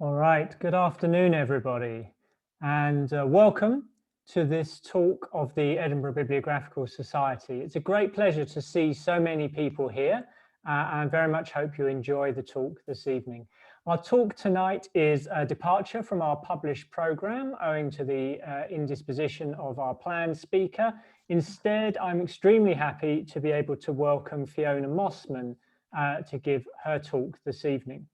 All right, good afternoon, everybody, and welcome to this talk of the Edinburgh Bibliographical Society. It's a great pleasure to see so many people here, and I very much hope you enjoy the talk this evening. Our talk tonight is a departure from our published programme owing to the indisposition of our planned speaker. Instead, I'm extremely happy to be able to welcome Fiona Mossman to give her talk this evening.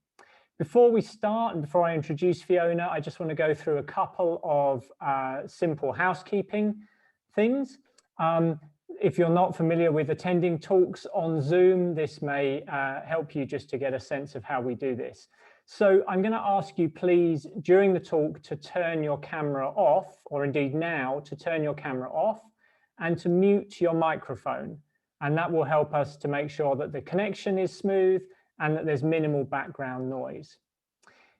Before we start and before I introduce Fiona, I just want to go through a couple of simple housekeeping things. If you're not familiar with attending talks on Zoom, this may help you just to get a sense of how we do this. So I'm going to ask you, please, during the talk to turn your camera off, or indeed now to turn your camera off and to mute your microphone. And that will help us to make sure that the connection is smooth and that there's minimal background noise.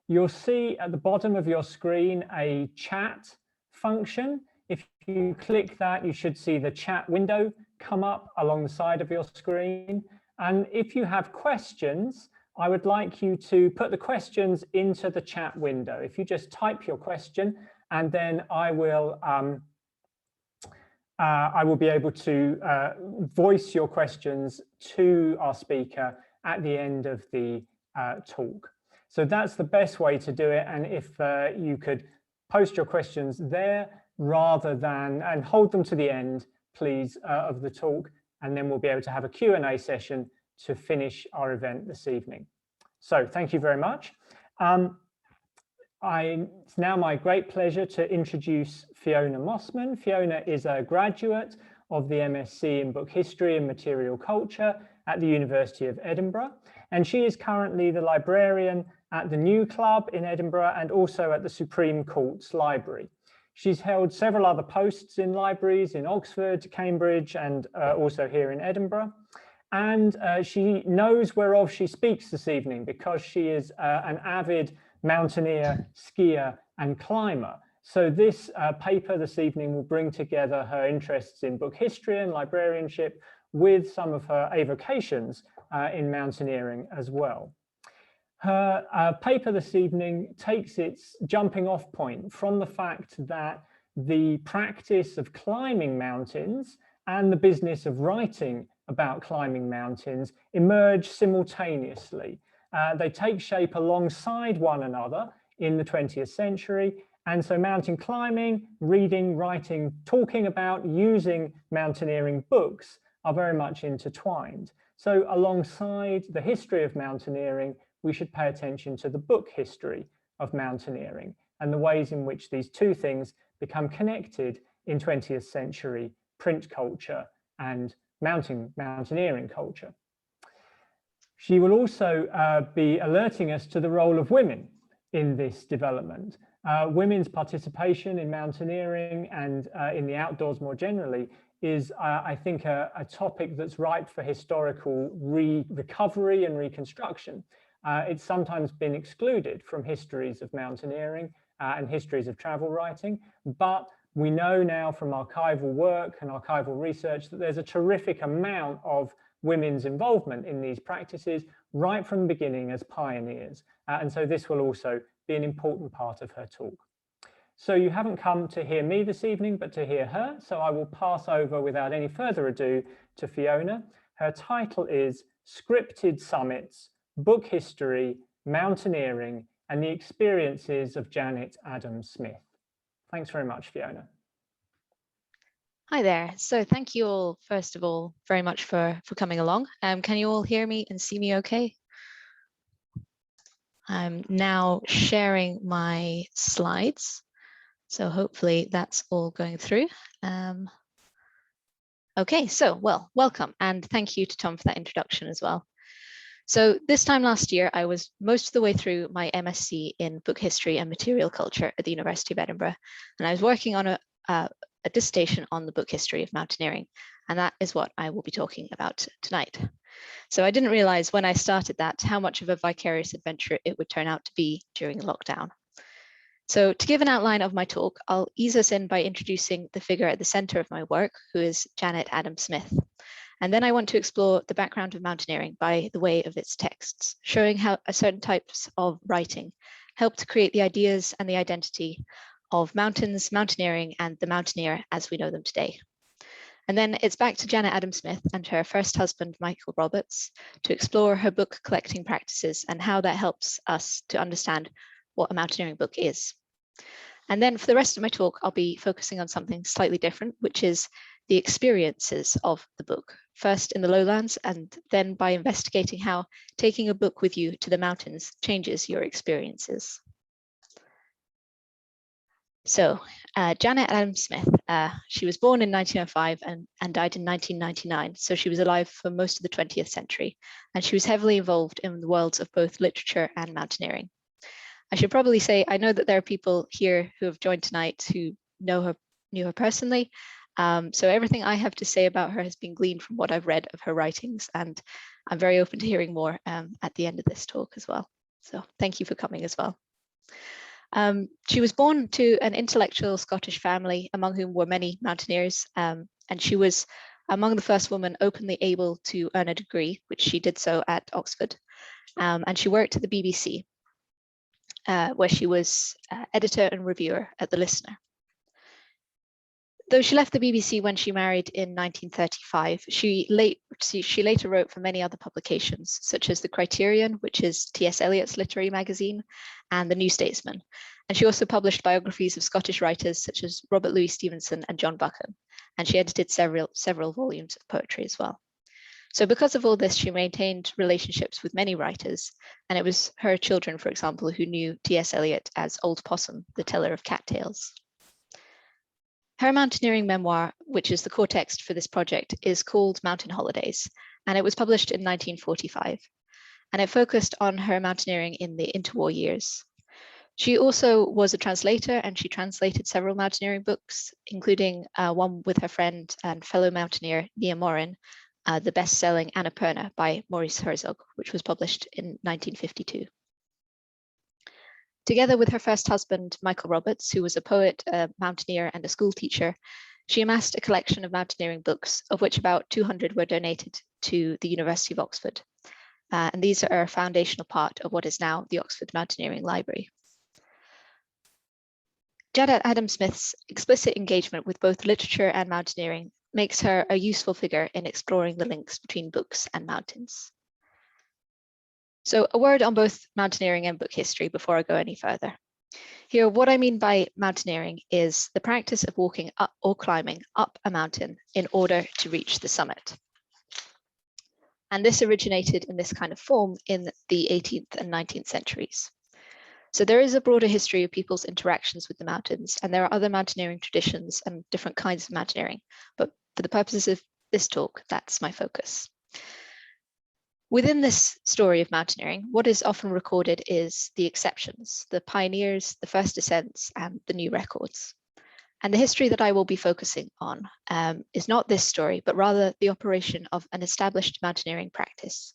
You'll see at the bottom of your screen a chat function. If you click that, you should see the chat window come up along the side of your screen. And if you have questions, I would like you to put the questions into the chat window. If you just type your question, and then I will be able to voice your questions to our speaker at the end of the talk. So that's the best way to do it. And if you could post your questions there rather than, and hold them to the end, please, of the talk, and then we'll be able to have a Q&A session to finish our event this evening. So thank you very much. It's now my great pleasure to introduce Fiona Mossman. Fiona is a graduate of the MSc in Book History and Material Culture at the University of Edinburgh, and she is currently the librarian at the New Club in Edinburgh and also at the Supreme Court's Library. She's held several other posts in libraries in Oxford, Cambridge, and also here in Edinburgh. And she knows whereof she speaks this evening because she is an avid mountaineer, skier, and climber. So this paper this evening will bring together her interests in book history and librarianship with some of her avocations in mountaineering as well. Her paper this evening takes its jumping off point from the fact that the practice of climbing mountains and the business of writing about climbing mountains emerge simultaneously. They take shape alongside one another in the 20th century. And so mountain climbing, reading, writing, talking about, using mountaineering books are very much intertwined. So alongside the history of mountaineering, we should pay attention to the book history of mountaineering and the ways in which these two things become connected in 20th century print culture and mountaineering culture. She will also be alerting us to the role of women in this development. Women's participation in mountaineering and in the outdoors more generally is, I think, a topic that's ripe for historical recovery and reconstruction. It's sometimes been excluded from histories of mountaineering and histories of travel writing, but we know now from archival work and archival research that there's a terrific amount of women's involvement in these practices right from the beginning as pioneers. And so this will also be an important part of her talk. So you haven't come to hear me this evening, but to hear her. So I will pass over without any further ado to Fiona. Her title is Scripted Summits, Book History, Mountaineering, and the Experiences of Janet Adam Smith. Thanks very much, Fiona. Hi there. So thank you all, first of all, very much for coming along. Can you all hear me and see me okay? I'm now sharing my slides. So hopefully that's all going through. Okay, so welcome, and thank you to Tom for that introduction as well. So this time last year, I was most of the way through my MSc in Book History and Material Culture at the University of Edinburgh, and I was working on a dissertation on the book history of mountaineering, and that is what I will be talking about tonight. So I didn't realize when I started that how much of a vicarious adventure it would turn out to be during lockdown. So to give an outline of my talk, I'll ease us in by introducing the figure at the center of my work, who is Janet Adam Smith. And then I want to explore the background of mountaineering by the way of its texts, showing how certain types of writing helped to create the ideas and the identity of mountains, mountaineering, and the mountaineer as we know them today. And then it's back to Janet Adam Smith and her first husband, Michael Roberts, to explore her book collecting practices and how that helps us to understand what a mountaineering book is. And then for the rest of my talk, I'll be focusing on something slightly different, which is the experiences of the book, first in the lowlands, and then by investigating how taking a book with you to the mountains changes your experiences. So Janet Adam Smith, she was born in 1905 and died in 1999. So she was alive for most of the 20th century, and she was heavily involved in the worlds of both literature and mountaineering. I should probably say, I know that there are people here who have joined tonight who knew her personally. So everything I have to say about her has been gleaned from what I've read of her writings, and I'm very open to hearing more at the end of this talk as well. So thank you for coming as well. She was born to an intellectual Scottish family, among whom were many mountaineers, and she was among the first women openly able to earn a degree, which she did so at Oxford. And she worked at the BBC, where she was editor and reviewer at The Listener. Though she left the BBC when she married in 1935, she later wrote for many other publications, such as The Criterion, which is T.S. Eliot's literary magazine, and The New Statesman. And she also published biographies of Scottish writers such as Robert Louis Stevenson and John Buchan. And she edited several volumes of poetry as well. So because of all this, she maintained relationships with many writers, and it was her children, for example, who knew T.S. Eliot as Old Possum, the teller of cat tales. Her mountaineering memoir, which is the core text for this project, is called Mountain Holidays, and it was published in 1945. And it focused on her mountaineering in the interwar years. She also was a translator, and she translated several mountaineering books, including one with her friend and fellow mountaineer Nia Morin, the best-selling Annapurna by Maurice Herzog, which was published in 1952. Together with her first husband, Michael Roberts, who was a poet, a mountaineer, and a school teacher, she amassed a collection of mountaineering books, of which about 200 were donated to the University of Oxford. And these are a foundational part of what is now the Oxford Mountaineering Library. Janet Adam Smith's explicit engagement with both literature and mountaineering makes her a useful figure in exploring the links between books and mountains. So a word on both mountaineering and book history before I go any further. Here, what I mean by mountaineering is the practice of walking up or climbing up a mountain in order to reach the summit. And this originated in this kind of form in the 18th and 19th centuries. So there is a broader history of people's interactions with the mountains, and there are other mountaineering traditions and different kinds of mountaineering. But for the purposes of this talk, that's my focus. Within this story of mountaineering, what is often recorded is the exceptions, the pioneers, the first descents, and the new records. And the history that I will be focusing on is not this story, but rather the operation of an established mountaineering practice,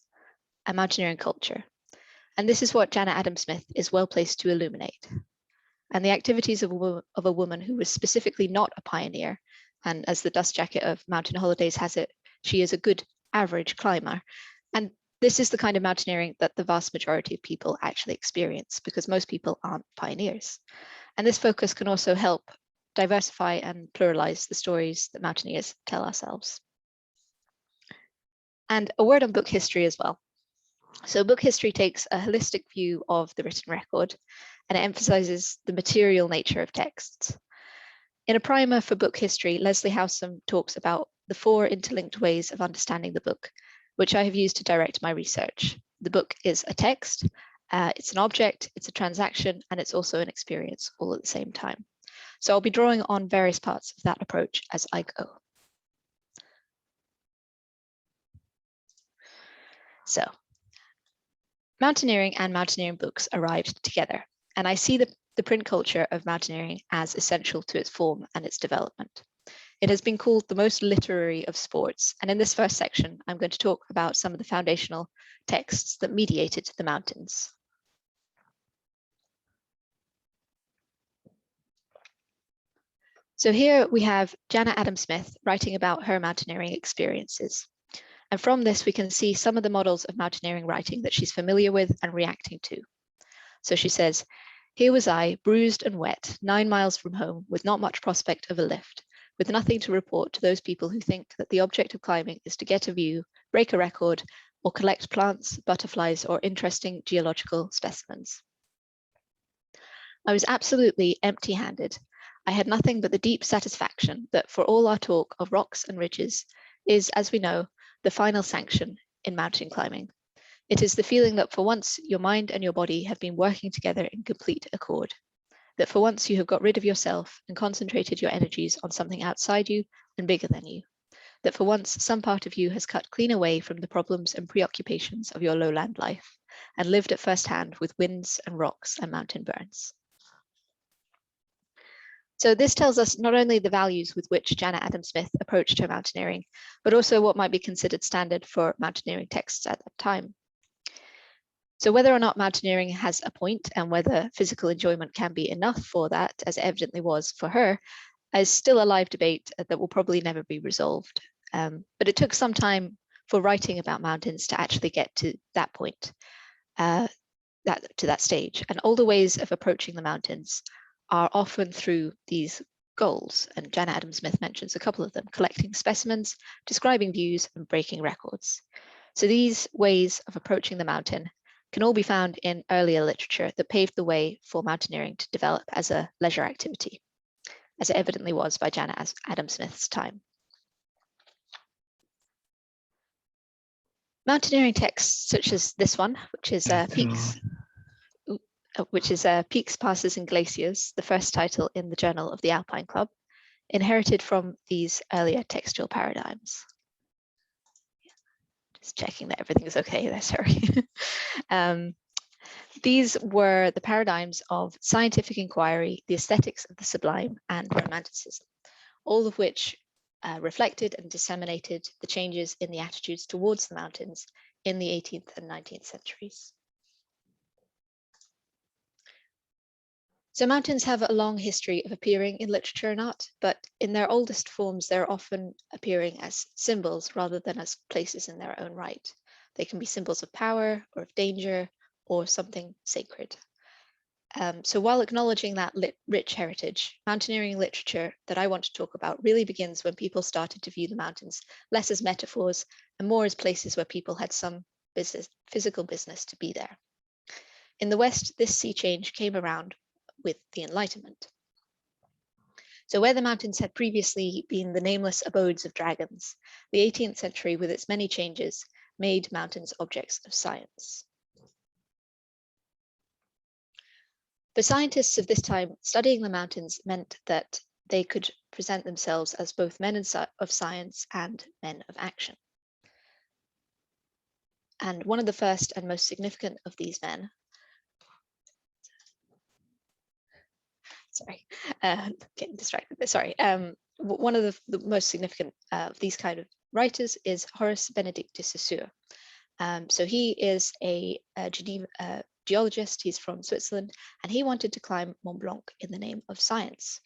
a mountaineering culture. And this is what Janet Adam Smith is well placed to illuminate. And the activities of a woman who was specifically not a pioneer, and as the dust jacket of Mountain Holidays has it, she is a good average climber. And this is the kind of mountaineering that the vast majority of people actually experience, because most people aren't pioneers. And this focus can also help diversify and pluralize the stories that mountaineers tell ourselves. And a word on book history as well. So book history takes a holistic view of the written record, and it emphasizes the material nature of texts. In a primer for book history, Leslie Howsam talks about the 4 interlinked ways of understanding the book, which I have used to direct my research. The book is a text, it's an object, it's a transaction, and it's also an experience all at the same time. So I'll be drawing on various parts of that approach as I go. So, mountaineering and mountaineering books arrived together, and I see the print culture of mountaineering as essential to its form and its development. It has been called the most literary of sports, and in this first section, I'm going to talk about some of the foundational texts that mediated the mountains. So here we have Janet Adam Smith writing about her mountaineering experiences. And from this, we can see some of the models of mountaineering writing that she's familiar with and reacting to. So she says, "Here was I, bruised and wet, 9 miles from home, with not much prospect of a lift, with nothing to report to those people who think that the object of climbing is to get a view, break a record, or collect plants, butterflies, or interesting geological specimens. I was absolutely empty-handed. I had nothing but the deep satisfaction that for all our talk of rocks and ridges is, as we know, the final sanction in mountain climbing. It is the feeling that for once your mind and your body have been working together in complete accord, that for once you have got rid of yourself and concentrated your energies on something outside you and bigger than you, that for once some part of you has cut clean away from the problems and preoccupations of your lowland life and lived at first hand with winds and rocks and mountain burns." So this tells us not only the values with which Janet Adam Smith approached her mountaineering, but also what might be considered standard for mountaineering texts at that time. So whether or not mountaineering has a point and whether physical enjoyment can be enough for that, as it evidently was for her, is still a live debate that will probably never be resolved. But it took some time for writing about mountains to actually get to that point, to that stage. And all the ways of approaching the mountains are often through these goals. And Janet Adam Smith mentions a couple of them: collecting specimens, describing views, and breaking records. So these ways of approaching the mountain can all be found in earlier literature that paved the way for mountaineering to develop as a leisure activity, as it evidently was by Janet Adam Smith's time. Mountaineering texts such as this one, which is Peaks, Passes and Glaciers, the first title in the Journal of the Alpine Club, inherited from these earlier textual paradigms. Just checking that everything is okay there, sorry. These were the paradigms of scientific inquiry, the aesthetics of the sublime, and romanticism, all of which reflected and disseminated the changes in the attitudes towards the mountains in the 18th and 19th centuries. So mountains have a long history of appearing in literature and art, but in their oldest forms, they're often appearing as symbols rather than as places in their own right. They can be symbols of power or of danger or something sacred. So while acknowledging that rich heritage, mountaineering literature that I want to talk about really begins when people started to view the mountains less as metaphors and more as places where people had some physical business to be there. In the West, this sea change came around with the Enlightenment. So where the mountains had previously been the nameless abodes of dragons, the 18th century, with its many changes, made mountains objects of science. For scientists of this time, studying the mountains meant that they could present themselves as both men of science and men of action. And one of the first and most significant of these men, getting distracted there, sorry. One of the most significant of these kind of writers is Horus Benedict de Cesar. So he is a geologist, he's from Switzerland, and he wanted to climb Mont Blanc in the name of science.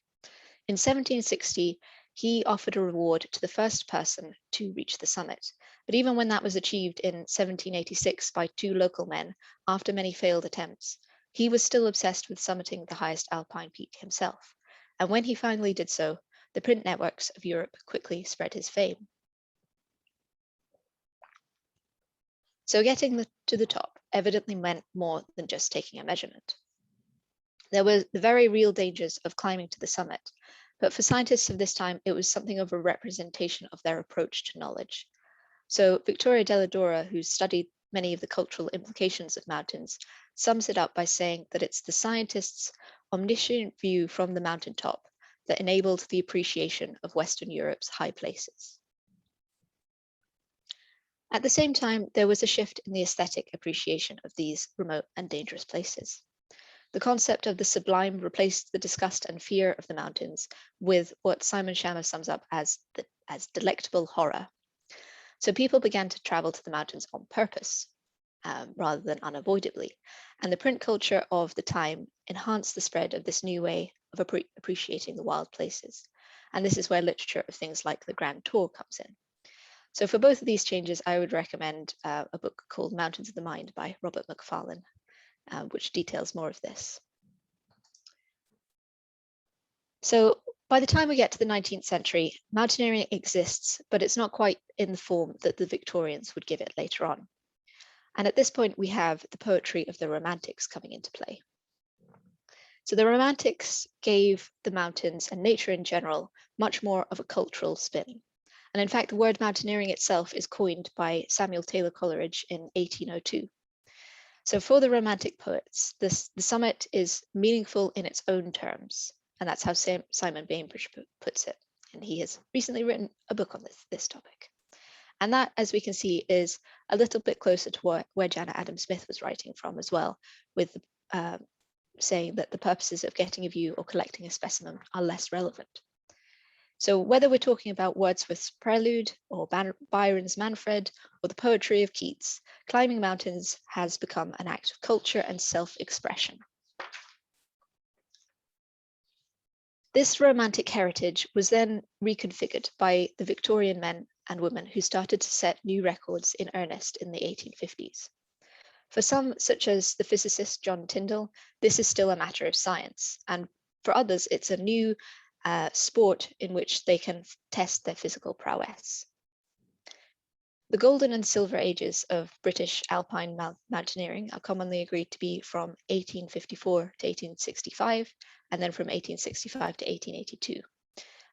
In 1760, he offered a reward to the first person to reach the summit. But even when that was achieved in 1786 by 2 local men, after many failed attempts, he was still obsessed with summiting the highest alpine peak himself. And when he finally did so, the print networks of Europe quickly spread his fame. So getting to the top evidently meant more than just taking a measurement. There were the very real dangers of climbing to the summit, but for scientists of this time, it was something of a representation of their approach to knowledge. So Victoria Della Dora, who studied many of the cultural implications of mountains, sums it up by saying that it's the scientist's omniscient view from the mountaintop that enabled the appreciation of Western Europe's high places. At the same time, there was a shift in the aesthetic appreciation of these remote and dangerous places. The concept of the sublime replaced the disgust and fear of the mountains with what Simon Schama sums up as delectable horror. So people began to travel to the mountains on purpose, rather than unavoidably, and the print culture of the time enhanced the spread of this new way of appreciating the wild places. And this is where literature of things like the Grand Tour comes in. So for both of these changes, I would recommend a book called Mountains of the Mind by Robert Mcfarlane. which details more of this. So by the time we get to the 19th century, mountaineering exists, but it's not quite in the form that the Victorians would give it later on. And at this point, we have the poetry of the Romantics coming into play. So the Romantics gave the mountains and nature in general much more of a cultural spin. And in fact, the word mountaineering itself is coined by Samuel Taylor Coleridge in 1802. So for the Romantic poets, the summit is meaningful in its own terms. And that's how Simon Bainbridge puts it. And he has recently written a book on this topic. And that, as we can see, is a little bit closer to where Janet Adam Smith was writing from as well, with saying that the purposes of getting a view or collecting a specimen are less relevant. So whether we're talking about Wordsworth's Prelude or Byron's Manfred or the poetry of Keats, climbing mountains has become an act of culture and self-expression. This romantic heritage was then reconfigured by the Victorian men and women who started to set new records in earnest in the 1850s. For some, such as the physicist John Tyndall, this is still a matter of science, and for others, it's a new sport in which they can test their physical prowess. The golden and silver ages of British alpine mountaineering are commonly agreed to be from 1854 to 1865, and then from 1865 to 1882.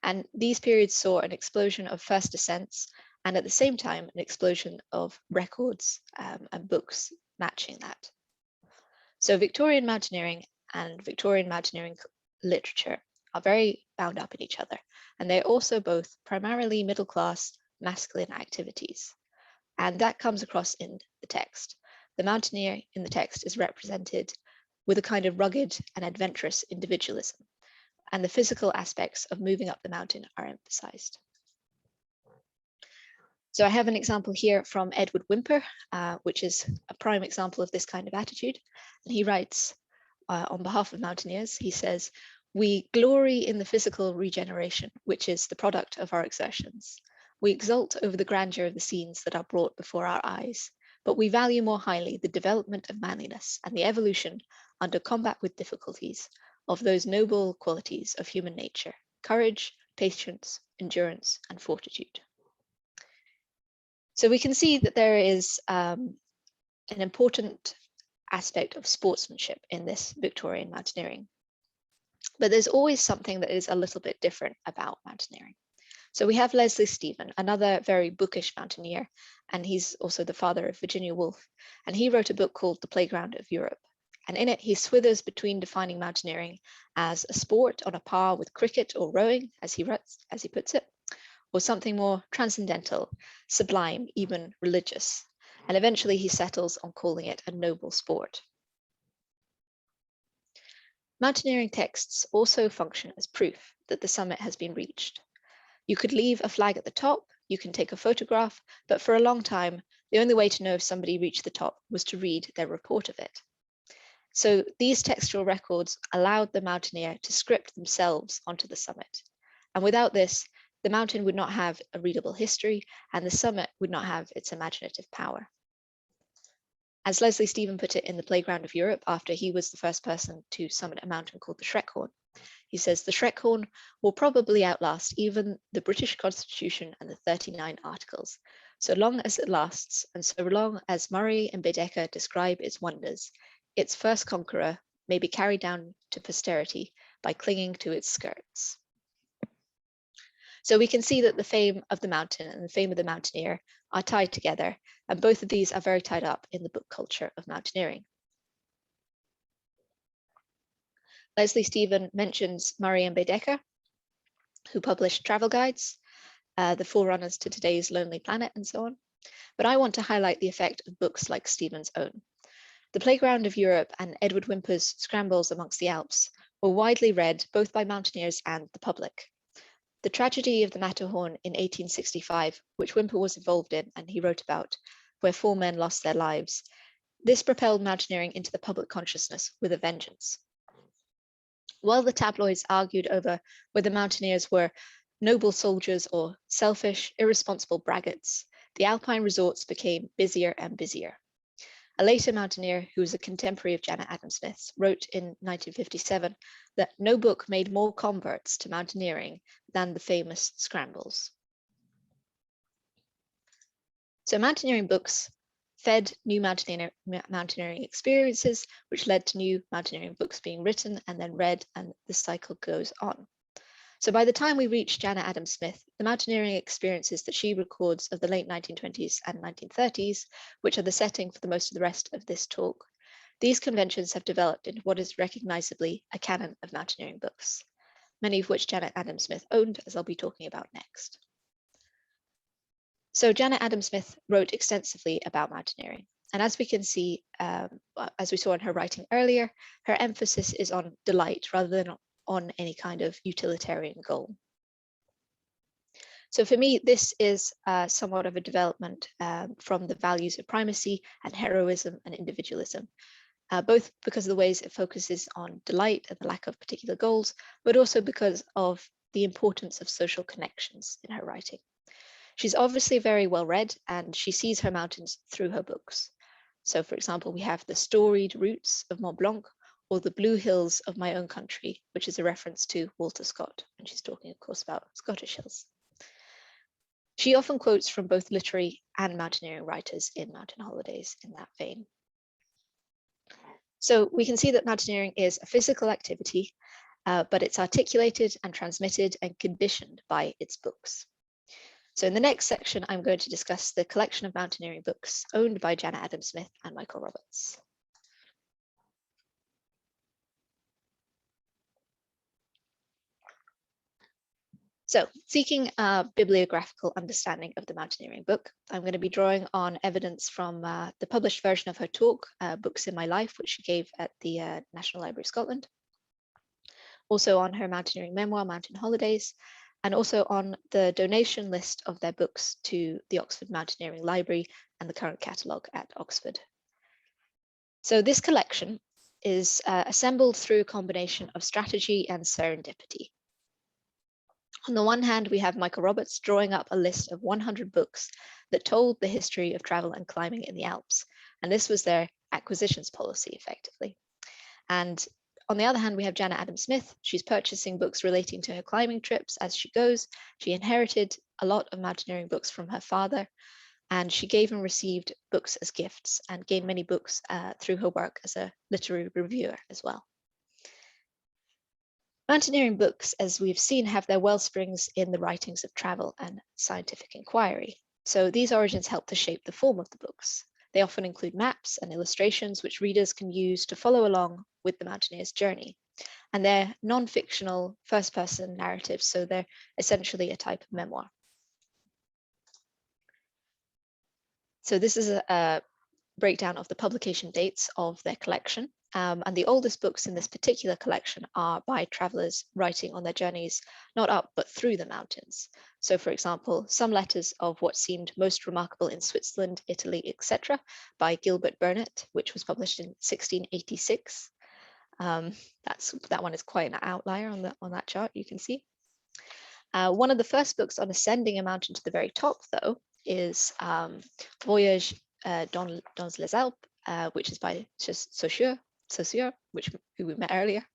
And these periods saw an explosion of first ascents, and at the same time, an explosion of records and books matching that. So Victorian mountaineering and Victorian mountaineering literature are very bound up in each other, and they're also both primarily middle-class masculine activities. And that comes across in the text. The mountaineer in the text is represented with a kind of rugged and adventurous individualism, and the physical aspects of moving up the mountain are emphasized. So I have an example here from Edward Whymper, which is a prime example of this kind of attitude. And he writes on behalf of mountaineers, he says, "We glory in the physical regeneration, which is the product of our exertions. We exult over the grandeur of the scenes that are brought before our eyes, but we value more highly the development of manliness and the evolution, under combat with difficulties, of those noble qualities of human nature: courage, patience, endurance, and fortitude." So we can see that there is an important aspect of sportsmanship in this Victorian mountaineering. But there's always something that is a little bit different about mountaineering. So we have Leslie Stephen, another very bookish mountaineer, and he's also the father of Virginia Woolf. And he wrote a book called The Playground of Europe. And in it, he swithers between defining mountaineering as a sport on a par with cricket or rowing, as he puts it, or something more transcendental, sublime, even religious. And eventually he settles on calling it a noble sport. Mountaineering texts also function as proof that the summit has been reached. You could leave a flag at the top, you can take a photograph, but for a long time, the only way to know if somebody reached the top was to read their report of it. So these textual records allowed the mountaineer to script themselves onto the summit. And without this, the mountain would not have a readable history, and the summit would not have its imaginative power. As Leslie Stephen put it in The Playground of Europe, after he was the first person to summit a mountain called the Schreckhorn, he says, "The Schreckhorn will probably outlast even the British Constitution and the 39 Articles. So long as it lasts, and so long as Murray and Baedeker describe its wonders, its first conqueror may be carried down to posterity by clinging to its skirts." So we can see that the fame of the mountain and the fame of the mountaineer are tied together, and both of these are very tied up in the book culture of mountaineering. Leslie Stephen mentions Murray and Baedeker, who published travel guides, the forerunners to today's Lonely Planet and so on. But I want to highlight the effect of books like Stephen's own. The Playground of Europe and Edward Whymper's Scrambles Amongst the Alps were widely read both by mountaineers and the public. The tragedy of the Matterhorn in 1865, which Whymper was involved in and he wrote about, where 4 men lost their lives, this propelled mountaineering into the public consciousness with a vengeance. While the tabloids argued over whether mountaineers were noble soldiers or selfish, irresponsible braggarts, the alpine resorts became busier and busier. a later mountaineer who was a contemporary of Janet Adam Smith's, wrote in 1957 that no book made more converts to mountaineering than the famous Scrambles. So mountaineering books fed new mountaineering experiences, which led to new mountaineering books being written and then read, and the cycle goes on. So by the time we reach Janet Adam Smith, the mountaineering experiences that she records of the late 1920s and 1930s, which are the setting for most of the rest of this talk, these conventions have developed into what is recognizably a canon of mountaineering books, many of which Janet Adam Smith owned, as I'll be talking about next. So Janet Adam Smith wrote extensively about mountaineering. And as we can see, as we saw in her writing earlier, her emphasis is on delight rather than on any kind of utilitarian goal. So for me, this is somewhat of a development from the values of primacy and heroism and individualism, both because of the ways it focuses on delight and the lack of particular goals, but also because of the importance of social connections in her writing. She's obviously very well read, and she sees her mountains through her books. So for example, we have the storied routes of Mont Blanc, or the blue hills of my own country, which is a reference to Walter Scott, and she's talking, of course, about Scottish hills. She often quotes from both literary and mountaineering writers in Mountain Holidays in that vein. So we can see that mountaineering is a physical activity, but it's articulated and transmitted and conditioned by its books. So in the next section, I'm going to discuss the collection of mountaineering books owned by Janet Adam Smith and Michael Roberts. So seeking a bibliographical understanding of the mountaineering book, I'm going to be drawing on evidence from the published version of her talk, Books in My Life, which she gave at the National Library of Scotland. Also on her mountaineering memoir, Mountain Holidays, and also on the donation list of their books to the Oxford Mountaineering Library and the current catalogue at Oxford. So this collection is assembled through a combination of strategy and serendipity. On the one hand, we have Michael Roberts drawing up a list of 100 books that told the history of travel and climbing in the Alps, and this was their acquisitions policy effectively. And on the other hand, we have Janet Adam Smith. She's purchasing books relating to her climbing trips as she goes. She inherited a lot of mountaineering books from her father, and she gave and received books as gifts and gained many books through her work as a literary reviewer as well. Mountaineering books, as we've seen, have their well springs in the writings of travel and scientific inquiry. So these origins help to shape the form of the books. They often include maps and illustrations which readers can use to follow along with the mountaineer's journey. And they're non-fictional first-person narratives, so they're essentially a type of memoir. So this is a breakdown of the publication dates of their collection. And the oldest books in this particular collection are by travelers writing on their journeys, not up, but through the mountains. So for example, some letters of what seemed most remarkable in Switzerland, Italy, etc. by Gilbert Burnet, which was published in 1686. That one is quite an outlier on that chart, you can see. One of the first books on ascending a mountain to the very top, though, is Voyage dans les Alpes, which is by Cesar, who we met earlier,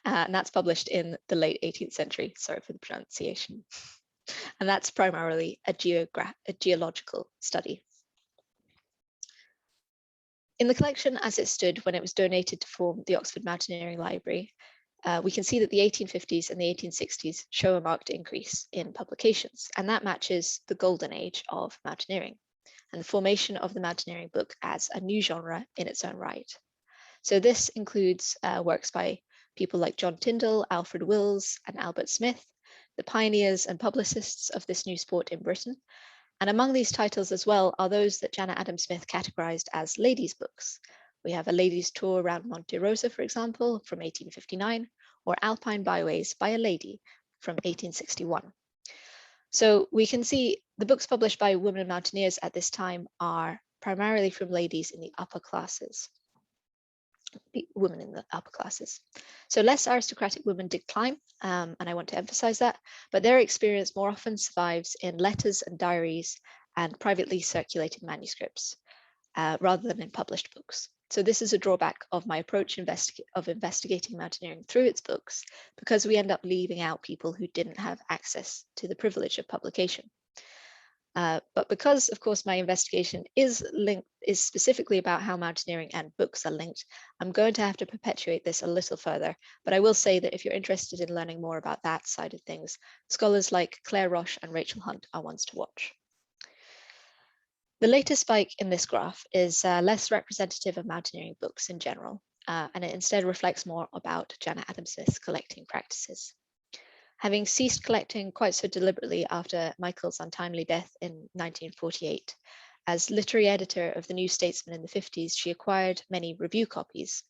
and that's published in the late 18th century. Sorry for the pronunciation. And that's primarily a geological study. In the collection as it stood when it was donated to form the Oxford Mountaineering Library, we can see that the 1850s and the 1860s show a marked increase in publications, and that matches the golden age of mountaineering and the formation of the mountaineering book as a new genre in its own right. So this includes works by people like John Tyndall, Alfred Wills, and Albert Smith, the pioneers and publicists of this new sport in Britain. And among these titles as well are those that Janet Adam Smith categorized as ladies' books. We have A Lady's Tour Around Monte Rosa, for example, from 1859, or Alpine Byways by a Lady from 1861. So we can see the books published by women mountaineers at this time are primarily from ladies in the upper classes. Women in the upper classes. So less aristocratic women did climb, and I want to emphasize that, but their experience more often survives in letters and diaries and privately circulated manuscripts. rather than in published books. So this is a drawback of my approach of investigating mountaineering through its books, because we end up leaving out people who didn't have access to the privilege of publication. But because, of course, my investigation is specifically about how mountaineering and books are linked, I'm going to have to perpetuate this a little further. But I will say that if you're interested in learning more about that side of things, scholars like Claire Roche and Rachel Hunt are ones to watch. The latest spike in this graph is less representative of mountaineering books in general, and it instead reflects more about Janet Adam Smith's collecting practices. Having ceased collecting quite so deliberately after Michael's untimely death in 1948, as literary editor of the New Statesman in the 50s, she acquired many review copies.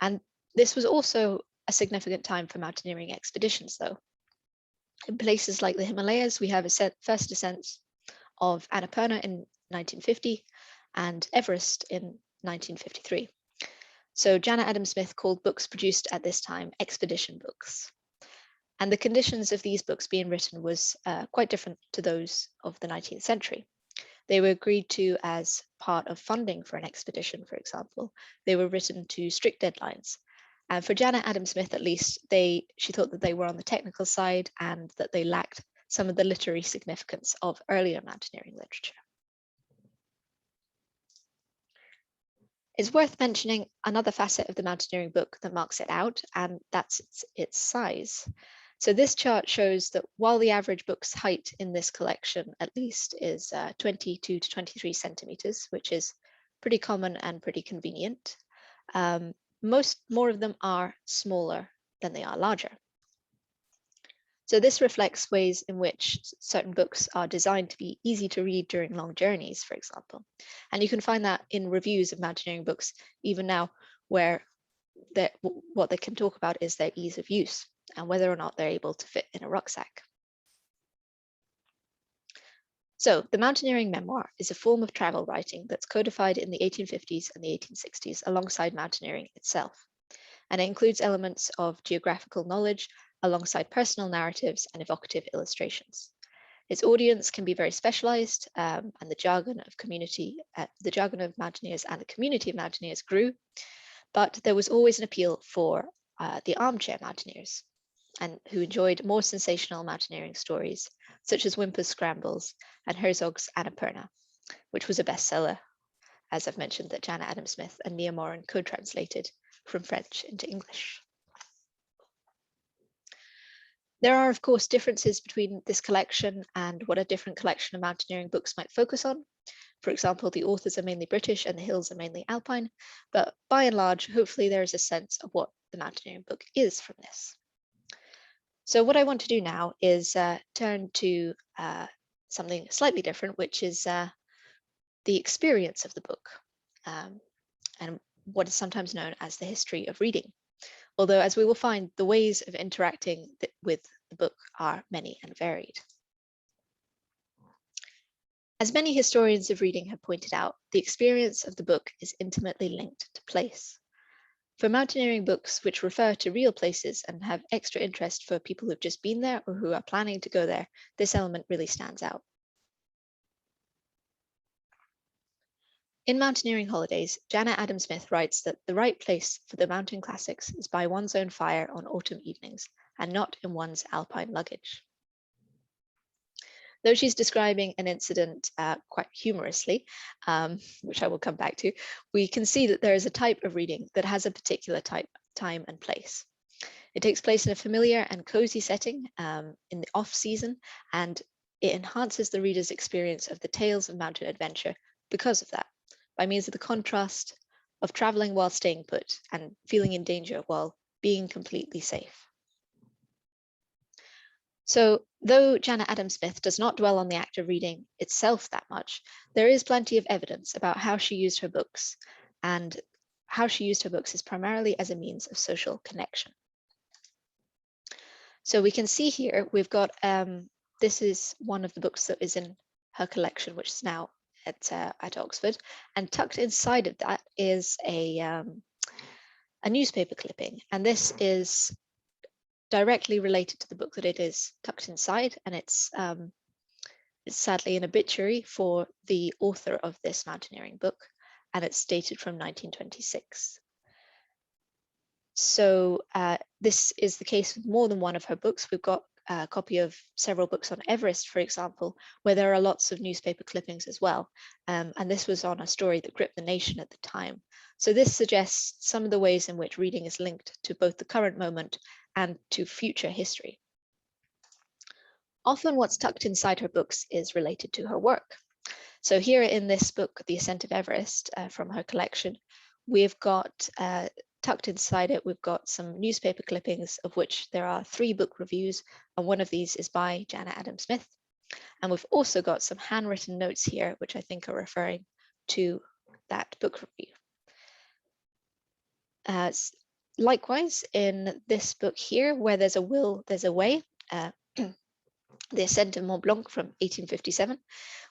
And this was also a significant time for mountaineering expeditions, though. In places like the Himalayas, we have first ascents of Annapurna in 1950 and Everest in 1953. So Janet Adam Smith called books produced at this time expedition books. And the conditions of these books being written was quite different to those of the 19th century. They were agreed to as part of funding for an expedition, for example. They were written to strict deadlines. And for Janet Adam Smith, at least, she thought that they were on the technical side and that they lacked some of the literary significance of earlier mountaineering literature. It's worth mentioning another facet of the mountaineering book that marks it out, and that's its size. So this chart shows that while the average book's height in this collection, at least, is 22 to 23 centimeters, which is pretty common and pretty convenient, more of them are smaller than they are larger. So this reflects ways in which certain books are designed to be easy to read during long journeys, for example. And you can find that in reviews of mountaineering books, even now, where what they can talk about is their ease of use and whether or not they're able to fit in a rucksack. So the Mountaineering Memoir is a form of travel writing that's codified in the 1850s and the 1860s alongside mountaineering itself. And it includes elements of geographical knowledge alongside personal narratives and evocative illustrations. Its audience can be very specialized, and the jargon of mountaineers and the community of mountaineers grew, but there was always an appeal for the armchair mountaineers, and who enjoyed more sensational mountaineering stories, such as Whymper's Scrambles and Herzog's Annapurna, which was a bestseller, as I've mentioned, that Janet Adam Smith and Nia Moran co-translated from French into English. There are, of course, differences between this collection and what a different collection of mountaineering books might focus on. For example, the authors are mainly British and the hills are mainly alpine, but by and large, hopefully there is a sense of what the mountaineering book is from this. So what I want to do now is turn to something slightly different, which is the experience of the book, and what is sometimes known as the history of reading. Although, as we will find, the ways of interacting with the book are many and varied. As many historians of reading have pointed out, the experience of the book is intimately linked to place. For mountaineering books which refer to real places and have extra interest for people who've just been there or who are planning to go there, this element really stands out. In Mountaineering Holidays, Janet Adam Smith writes that the right place for the mountain classics is by one's own fire on autumn evenings and not in one's alpine luggage. Though she's describing an incident quite humorously, which I will come back to, we can see that there is a type of reading that has a particular time and place. It takes place in a familiar and cozy setting in the off-season, and it enhances the reader's experience of the tales of mountain adventure because of that, by means of the contrast of traveling while staying put and feeling in danger while being completely safe. So, though Janet Adam Smith does not dwell on the act of reading itself that much, there is plenty of evidence about how she used her books, and how she used her books is primarily as a means of social connection. So we can see here, we've got, this is one of the books that is in her collection, which is now at Oxford, and tucked inside of that is a newspaper clipping, and this is directly related to the book that it is tucked inside, and it's sadly an obituary for the author of this mountaineering book, and it's dated from 1926. So this is the case with more than one of her books. We've got a copy of several books on Everest, for example, where there are lots of newspaper clippings as well. And this was on a story that gripped the nation at the time. So this suggests some of the ways in which reading is linked to both the current moment and to future history. Often what's tucked inside her books is related to her work. So here in this book, The Ascent of Everest, from her collection, we've got tucked inside it, we've got some newspaper clippings, of which there are 3 book reviews, and one of these is by Janet Adam Smith. And we've also got some handwritten notes here, which I think are referring to that book review. Likewise, in this book here, Where There's a Will, There's a Way, The Ascent of Mont Blanc from 1857,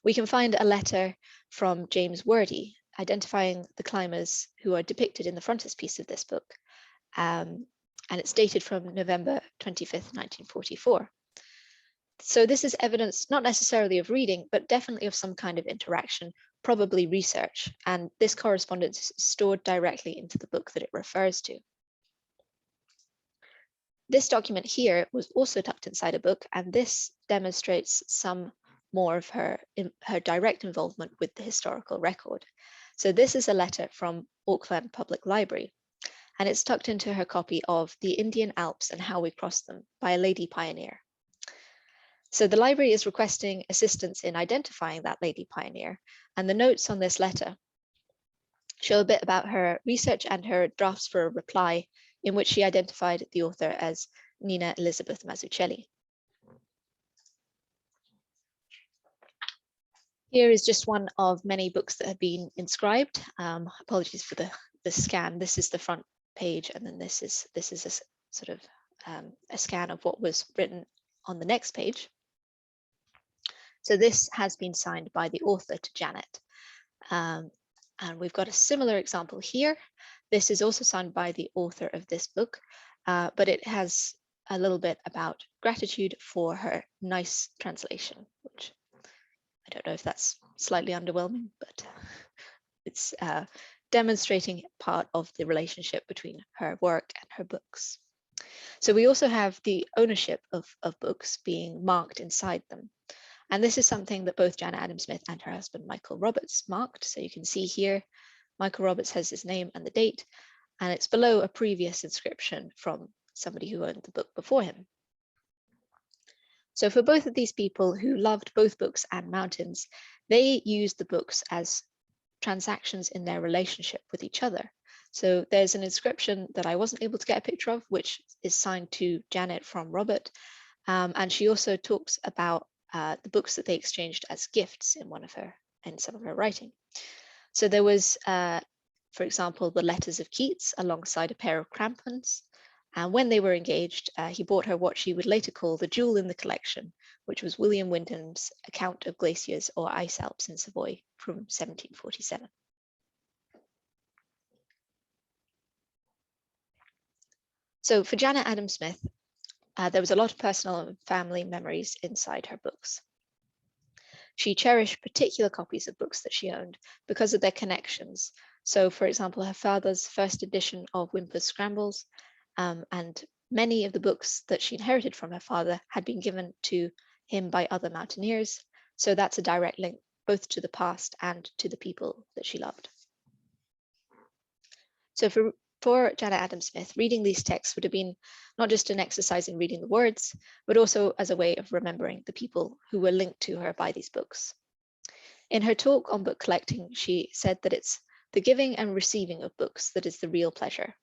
we can find a letter from James Wordie identifying the climbers who are depicted in the frontispiece of this book. And it's dated from November 25th, 1944. So this is evidence not necessarily of reading, but definitely of some kind of interaction, probably research. And this correspondence is stored directly into the book that it refers to. This document here was also tucked inside a book, and this demonstrates some more of her direct involvement with the historical record. So this is a letter from Auckland Public Library, and it's tucked into her copy of The Indian Alps and How We Crossed Them by a lady pioneer. So the library is requesting assistance in identifying that lady pioneer, and the notes on this letter show a bit about her research and her drafts for a reply in which she identified the author as Nina Elizabeth Mazzucchelli. Here is just one of many books that have been inscribed. Apologies for the scan. This is the front page, and then this is a sort of a scan of what was written on the next page. So this has been signed by the author to Janet. And we've got a similar example here. This is also signed by the author of this book, but it has a little bit about gratitude for her nice translation, which I don't know if that's slightly underwhelming, but it's demonstrating part of the relationship between her work and her books. So we also have the ownership of books being marked inside them. And this is something that both Janet Adam Smith and her husband, Michael Roberts, marked. So you can see here, Michael Roberts has his name and the date, and it's below a previous inscription from somebody who owned the book before him. So for both of these people who loved both books and mountains, they used the books as transactions in their relationship with each other. So there's an inscription that I wasn't able to get a picture of, which is signed to Janet from Robert. And she also talks about the books that they exchanged as gifts in some of her writing. So there was, for example, the letters of Keats alongside a pair of crampons. And when they were engaged, he bought her what she would later call the jewel in the collection, which was William Wyndham's Account of Glaciers or Ice Alps in Savoy from 1747. So for Janet Adam Smith, there was a lot of personal and family memories inside her books. She cherished particular copies of books that she owned because of their connections. So for example, her father's first edition of Whymper's Scrambles, and many of the books that she inherited from her father had been given to him by other mountaineers. So that's a direct link both to the past and to the people that she loved. So for Janet Adam Smith, reading these texts would have been not just an exercise in reading the words, but also as a way of remembering the people who were linked to her by these books. In her talk on book collecting, she said that it's the giving and receiving of books that is the real pleasure.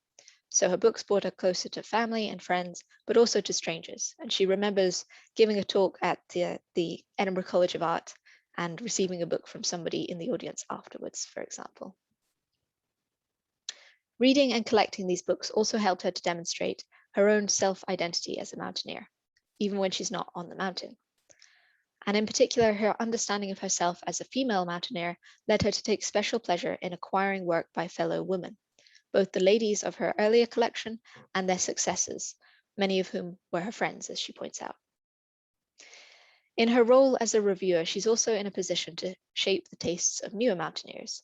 So her books brought her closer to family and friends, but also to strangers. And she remembers giving a talk at the Edinburgh College of Art and receiving a book from somebody in the audience afterwards, for example. Reading and collecting these books also helped her to demonstrate her own self-identity as a mountaineer, even when she's not on the mountain. And in particular, her understanding of herself as a female mountaineer led her to take special pleasure in acquiring work by fellow women, both the ladies of her earlier collection and their successors, many of whom were her friends, as she points out. In her role as a reviewer, she's also in a position to shape the tastes of newer mountaineers.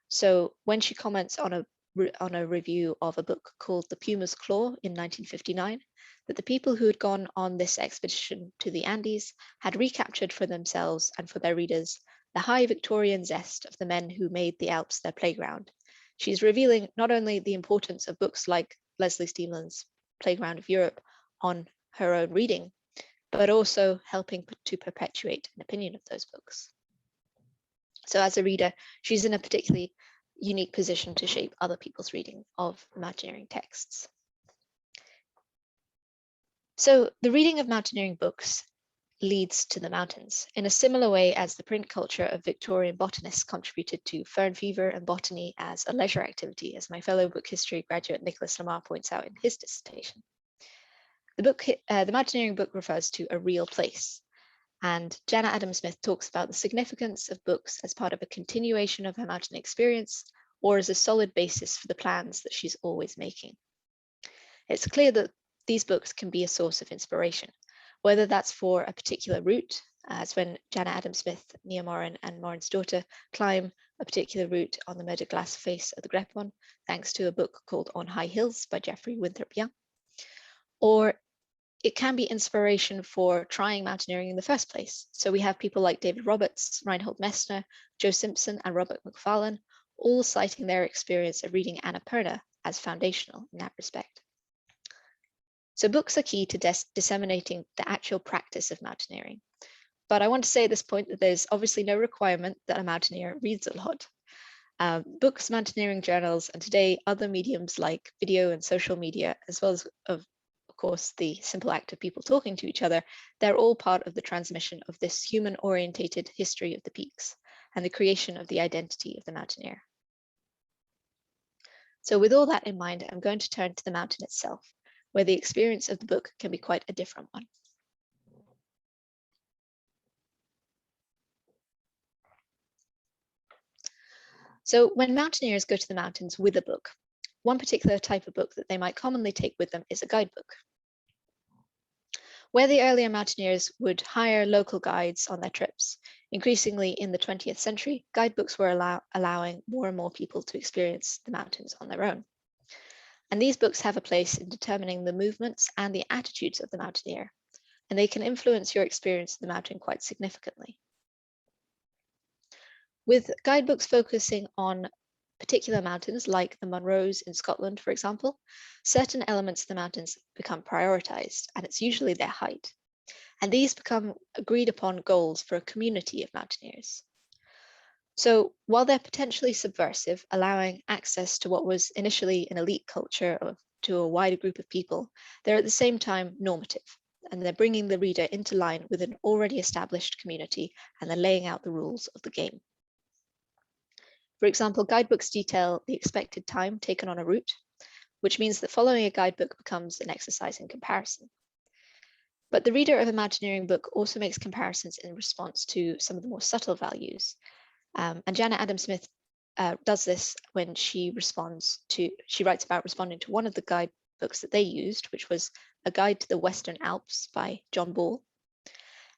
So when she comments on a review of a book called The Puma's Claw in 1959, that the people who had gone on this expedition to the Andes had recaptured for themselves and for their readers the high Victorian zest of the men who made the Alps their playground. She's revealing not only the importance of books like Leslie Steenland's Playground of Europe on her own reading, but also helping to perpetuate an opinion of those books. So as a reader, she's in a particularly unique position to shape other people's reading of mountaineering texts. So the reading of mountaineering books leads to the mountains in a similar way as the print culture of Victorian botanists contributed to fern fever and botany as a leisure activity, as my fellow book history graduate Nicholas Lamar points out in his dissertation. The mountaineering book refers to a real place, and Jana Adam-Smith talks about the significance of books as part of a continuation of her mountain experience or as a solid basis for the plans that she's always making. It's clear that these books can be a source of inspiration, whether that's for a particular route, as when Jana Adam-Smith, Nia Morin and Morin's daughter climb a particular route on the Mer de Glace face of the Grepon, thanks to a book called On High Hills by Geoffrey Winthrop Young. Or it can be inspiration for trying mountaineering in the first place. So we have people like David Roberts, Reinhold Messner, Joe Simpson and Robert Mcfarlane, all citing their experience of reading Annapurna as foundational in that respect. So books are key to disseminating the actual practice of mountaineering. But I want to say at this point that there's obviously no requirement that a mountaineer reads a lot. Books, mountaineering journals, and today other mediums like video and social media, as well as of course the simple act of people talking to each other, they're all part of the transmission of this human-orientated history of the peaks and the creation of the identity of the mountaineer. So with all that in mind, I'm going to turn to the mountain itself, where the experience of the book can be quite a different one. So when mountaineers go to the mountains with a book, one particular type of book that they might commonly take with them is a guidebook. Where the earlier mountaineers would hire local guides on their trips, increasingly in the 20th century, guidebooks were allowing more and more people to experience the mountains on their own. And these books have a place in determining the movements and the attitudes of the mountaineer, and they can influence your experience of the mountain quite significantly. With guidebooks focusing on particular mountains like the Munros in Scotland, for example, certain elements of the mountains become prioritized, and it's usually their height. And these become agreed upon goals for a community of mountaineers. So while they're potentially subversive, allowing access to what was initially an elite culture to a wider group of people, they're at the same time normative, and they're bringing the reader into line with an already established community, and they're laying out the rules of the game. For example, guidebooks detail the expected time taken on a route, which means that following a guidebook becomes an exercise in comparison. But the reader of a mountaineering book also makes comparisons in response to some of the more subtle values. And Jana Adam-Smith does this when she writes about responding to one of the guidebooks that they used, which was A Guide to the Western Alps by John Ball.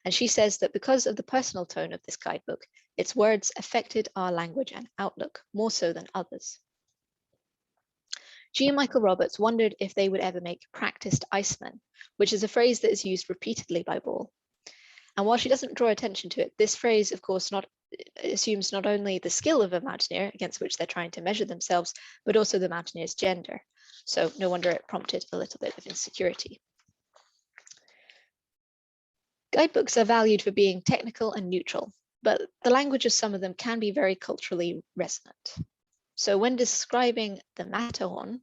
And she says that because of the personal tone of this guidebook, its words affected our language and outlook more so than others. G. and Michael Roberts wondered if they would ever make practiced icemen, which is a phrase that is used repeatedly by Ball. And while she doesn't draw attention to it, this phrase, of course, assumes not only the skill of a mountaineer against which they're trying to measure themselves, but also the mountaineer's gender. So no wonder it prompted a little bit of insecurity. Guidebooks are valued for being technical and neutral, but the language of some of them can be very culturally resonant. So when describing the Matterhorn,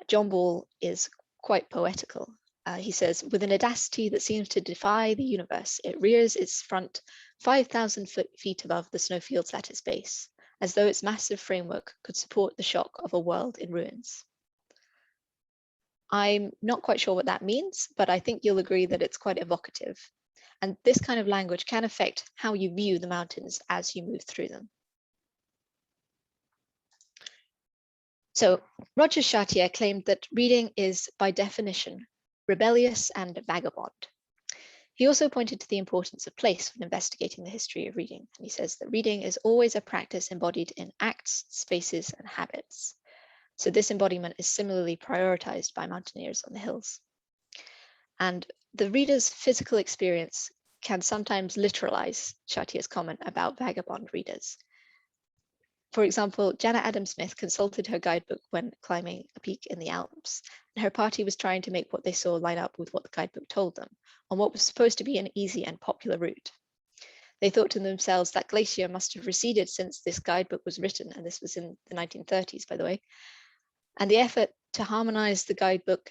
John Ball is quite poetical. He says, with an audacity that seems to defy the universe, it rears its front 5,000 feet above the snowfields at its base, as though its massive framework could support the shock of a world in ruins. I'm not quite sure what that means, but I think you'll agree that it's quite evocative. And this kind of language can affect how you view the mountains as you move through them. So Roger Chartier claimed that reading is, by definition, rebellious and vagabond. He also pointed to the importance of place when investigating the history of reading. And he says that reading is always a practice embodied in acts, spaces, and habits. So this embodiment is similarly prioritized by mountaineers on the hills. And the reader's physical experience can sometimes literalize Chartier's comment about vagabond readers. For example, Janet Adam Smith consulted her guidebook when climbing a peak in the Alps, and her party was trying to make what they saw line up with what the guidebook told them on what was supposed to be an easy and popular route. They thought to themselves that glacier must have receded since this guidebook was written, and this was in the 1930s, by the way. And the effort to harmonize the guidebook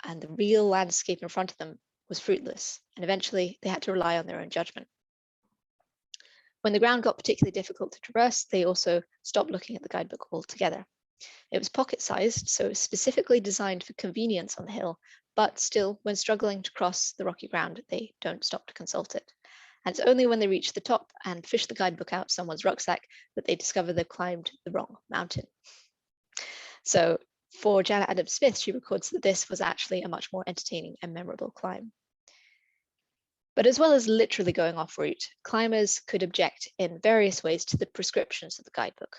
and the real landscape in front of them was fruitless, and eventually they had to rely on their own judgment. When the ground got particularly difficult to traverse, they also stopped looking at the guidebook altogether. It was pocket-sized, so it was specifically designed for convenience on the hill, but still, when struggling to cross the rocky ground, they don't stop to consult it. And it's only when they reach the top and fish the guidebook out of someone's rucksack that they discover they've climbed the wrong mountain. So for Janet Adam Smith, she records that this was actually a much more entertaining and memorable climb. But as well as literally going off route, climbers could object in various ways to the prescriptions of the guidebook.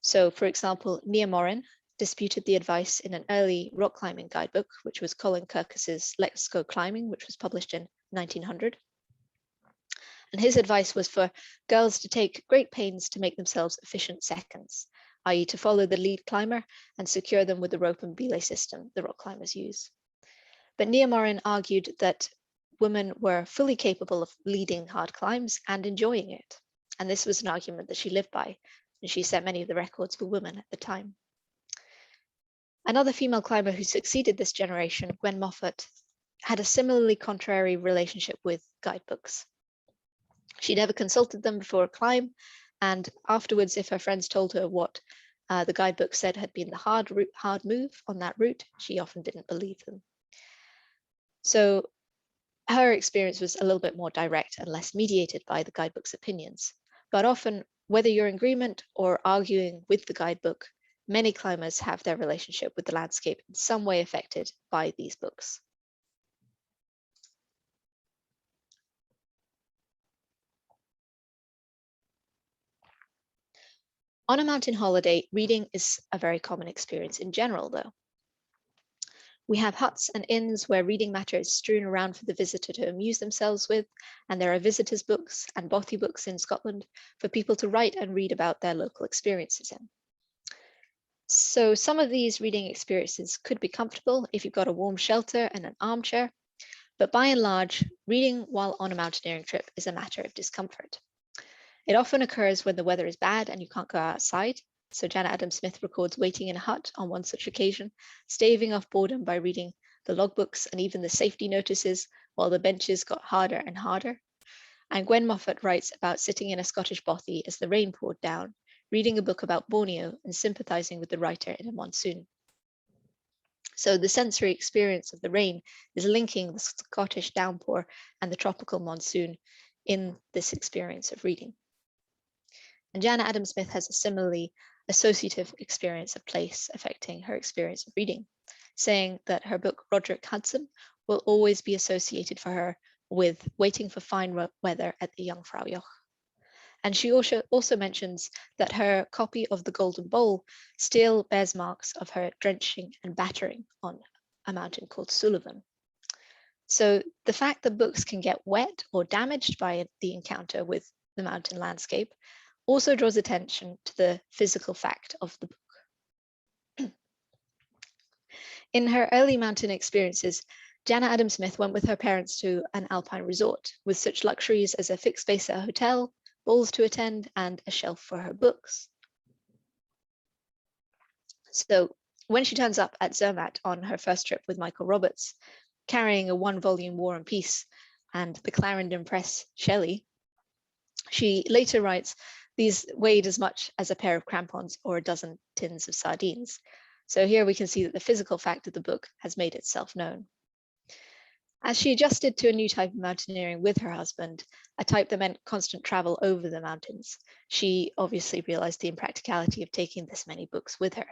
So, for example, Nia Morin disputed the advice in an early rock climbing guidebook, which was Colin Kirkus's Let's Go Climbing, which was published in 1900. And his advice was for girls to take great pains to make themselves efficient seconds, i.e. to follow the lead climber and secure them with the rope and belay system the rock climbers use. But Nia Morin argued that women were fully capable of leading hard climbs and enjoying it. And this was an argument that she lived by, and she set many of the records for women at the time. Another female climber who succeeded this generation, Gwen Moffat, had a similarly contrary relationship with guidebooks. She never consulted them before a climb, and afterwards, if her friends told her what the guidebook said had been the hard move on that route, she often didn't believe them. So her experience was a little bit more direct and less mediated by the guidebook's opinions. But often, whether you're in agreement or arguing with the guidebook, many climbers have their relationship with the landscape in some way affected by these books. On a mountain holiday, reading is a very common experience in general, though. We have huts and inns where reading matter is strewn around for the visitor to amuse themselves with, and there are visitors' books and bothy books in Scotland for people to write and read about their local experiences in. So some of these reading experiences could be comfortable if you've got a warm shelter and an armchair, but by and large, reading while on a mountaineering trip is a matter of discomfort. It often occurs when the weather is bad and you can't go outside. So Janet Adam Smith records waiting in a hut on one such occasion, staving off boredom by reading the logbooks and even the safety notices while the benches got harder and harder. And Gwen Moffat writes about sitting in a Scottish bothy as the rain poured down, reading a book about Borneo and sympathizing with the writer in a monsoon. So the sensory experience of the rain is linking the Scottish downpour and the tropical monsoon in this experience of reading. And Janet Adam Smith has a similarly associative experience of place affecting her experience of reading, saying that her book, Roderick Hudson, will always be associated for her with waiting for fine weather at the Jungfrau Joch. And she also mentions that her copy of The Golden Bowl still bears marks of her drenching and battering on a mountain called Sullivan. So the fact that books can get wet or damaged by the encounter with the mountain landscape also draws attention to the physical fact of the book. In her early mountain experiences, Janet Adam Smith went with her parents to an alpine resort with such luxuries as a fixed space at a hotel, balls to attend, and a shelf for her books. So when she turns up at Zermatt on her first trip with Michael Roberts, carrying a 1-volume War and Peace and the Clarendon Press Shelley, she later writes, "These weighed as much as a pair of crampons or a dozen tins of sardines." So here we can see that the physical fact of the book has made itself known. As she adjusted to a new type of mountaineering with her husband, a type that meant constant travel over the mountains, she obviously realized the impracticality of taking this many books with her.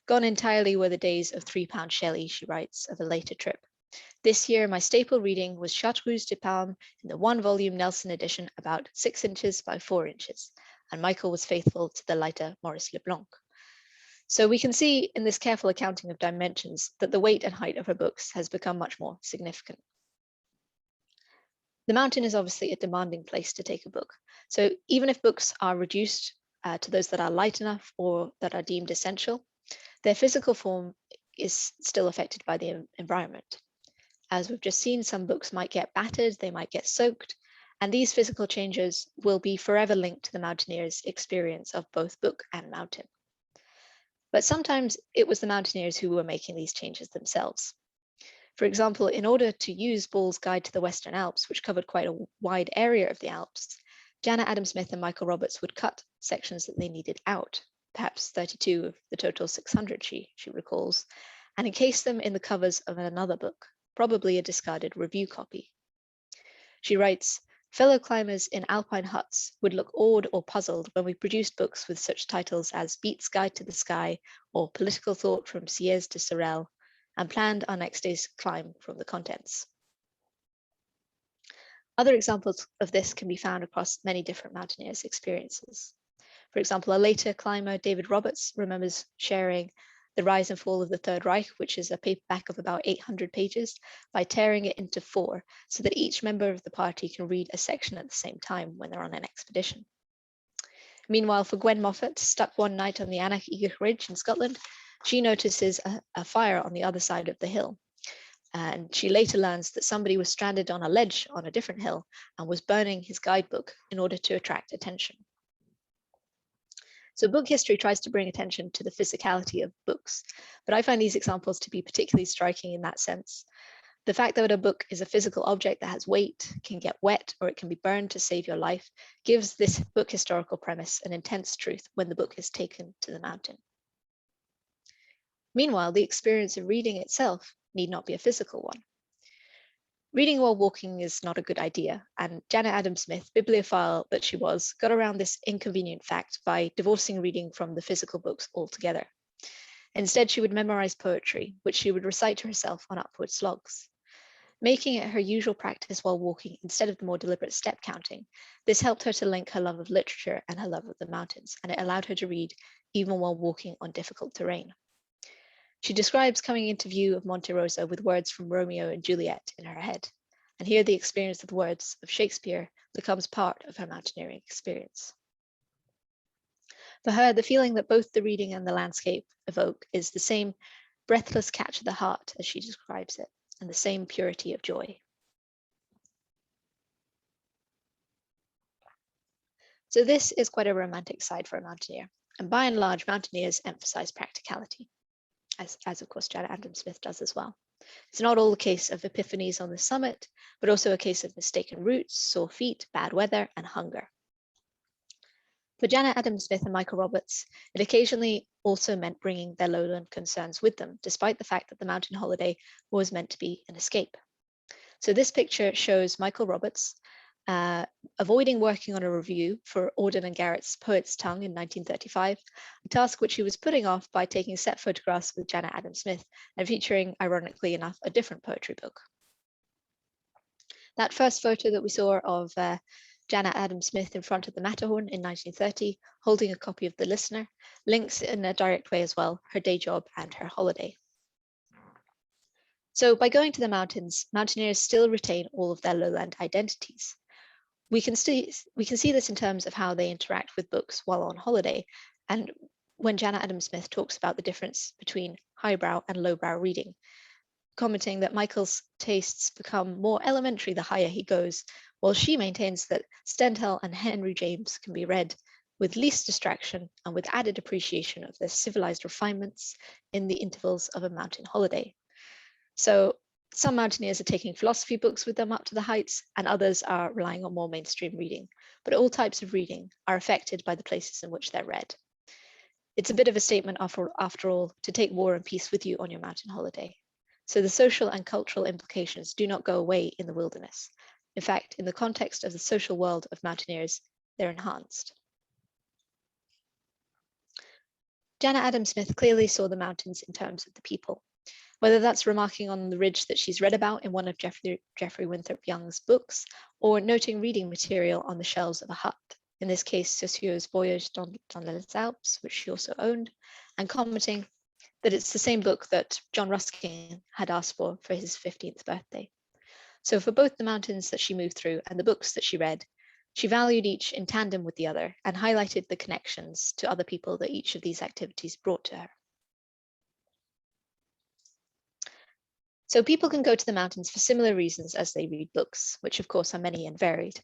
Gone entirely were the days of 3-pound Shelley, she writes of a later trip. This year, my staple reading was Chartreuse de Parme in the 1-volume Nelson edition, about 6 inches by 4 inches, and Michael was faithful to the lighter Maurice Leblanc. So we can see in this careful accounting of dimensions that the weight and height of her books has become much more significant. The mountain is obviously a demanding place to take a book. So even if books are reduced to those that are light enough or that are deemed essential, their physical form is still affected by the environment. As we've just seen, some books might get battered, they might get soaked, and these physical changes will be forever linked to the mountaineer's experience of both book and mountain. But sometimes it was the mountaineers who were making these changes themselves. For example, in order to use Ball's Guide to the Western Alps, which covered quite a wide area of the Alps, Janet Adam Smith and Michael Roberts would cut sections that they needed out, perhaps 32 of the total 600 she recalls, and encase them in the covers of another book, probably a discarded review copy. She writes, "Fellow climbers in alpine huts would look awed or puzzled when we produced books with such titles as Beat's Guide to the Sky or Political Thought from Sieyès to Sorel, and planned our next day's climb from the contents." Other examples of this can be found across many different mountaineers' experiences. For example, a later climber, David Roberts, remembers sharing The Rise and Fall of the Third Reich, which is a paperback of about 800 pages, by tearing it into 4 so that each member of the party can read a section at the same time when they're on an expedition. Meanwhile, for Gwen Moffat, stuck one night on the Anach Igach Ridge in Scotland, she notices a fire on the other side of the hill. And she later learns that somebody was stranded on a ledge on a different hill and was burning his guidebook in order to attract attention. So book history tries to bring attention to the physicality of books, but I find these examples to be particularly striking in that sense. The fact that a book is a physical object that has weight, can get wet, or it can be burned to save your life, gives this book historical premise an intense truth when the book is taken to the mountain. Meanwhile, the experience of reading itself need not be a physical one. Reading while walking is not a good idea, and Janet Adam Smith, bibliophile that she was, got around this inconvenient fact by divorcing reading from the physical books altogether. Instead, she would memorize poetry, which she would recite to herself on upward slogs. Making it her usual practice while walking instead of the more deliberate step counting, this helped her to link her love of literature and her love of the mountains, and it allowed her to read even while walking on difficult terrain. She describes coming into view of Monte Rosa with words from Romeo and Juliet in her head, and here the experience of the words of Shakespeare becomes part of her mountaineering experience. For her, the feeling that both the reading and the landscape evoke is the same breathless catch of the heart, as she describes it, and the same purity of joy. So this is quite a romantic side for a mountaineer, and by and large, mountaineers emphasize practicality, as of course Janet Adam Smith does as well. It's not all a case of epiphanies on the summit, but also a case of mistaken routes, sore feet, bad weather, and hunger. For Janet Adam Smith and Michael Roberts, it occasionally also meant bringing their lowland concerns with them, despite the fact that the mountain holiday was meant to be an escape. So this picture shows Michael Roberts avoiding working on a review for Auden and Garrett's Poet's Tongue in 1935, a task which he was putting off by taking set photographs with Janet Adam Smith and featuring, ironically enough, a different poetry book. That first photo that we saw of Janet Adam Smith in front of the Matterhorn in 1930, holding a copy of The Listener, links in a direct way as well her day job and her holiday. So by going to the mountains, mountaineers still retain all of their lowland identities. We can see this in terms of how they interact with books while on holiday, and when Janet Adam Smith talks about the difference between highbrow and lowbrow reading, commenting that Michael's tastes become more elementary the higher he goes, while she maintains that Stendhal and Henry James can be read with least distraction and with added appreciation of their civilized refinements in the intervals of a mountain holiday. So some mountaineers are taking philosophy books with them up to the heights, and others are relying on more mainstream reading. But all types of reading are affected by the places in which they're read. It's a bit of a statement, after all, to take War and Peace with you on your mountain holiday. So the social and cultural implications do not go away in the wilderness. In fact, in the context of the social world of mountaineers, they're enhanced. Janet Adam Smith clearly saw the mountains in terms of the people. whether that's remarking on the ridge that she's read about in one of Geoffrey Winthrop Young's books, or noting reading material on the shelves of a hut, in this case, Saussure's Voyage dans les Alpes, which she also owned, and commenting that it's the same book that John Ruskin had asked for his 15th birthday. So for both the mountains that she moved through and the books that she read, she valued each in tandem with the other and highlighted the connections to other people that each of these activities brought to her. So people can go to the mountains for similar reasons as they read books, which of course are many and varied.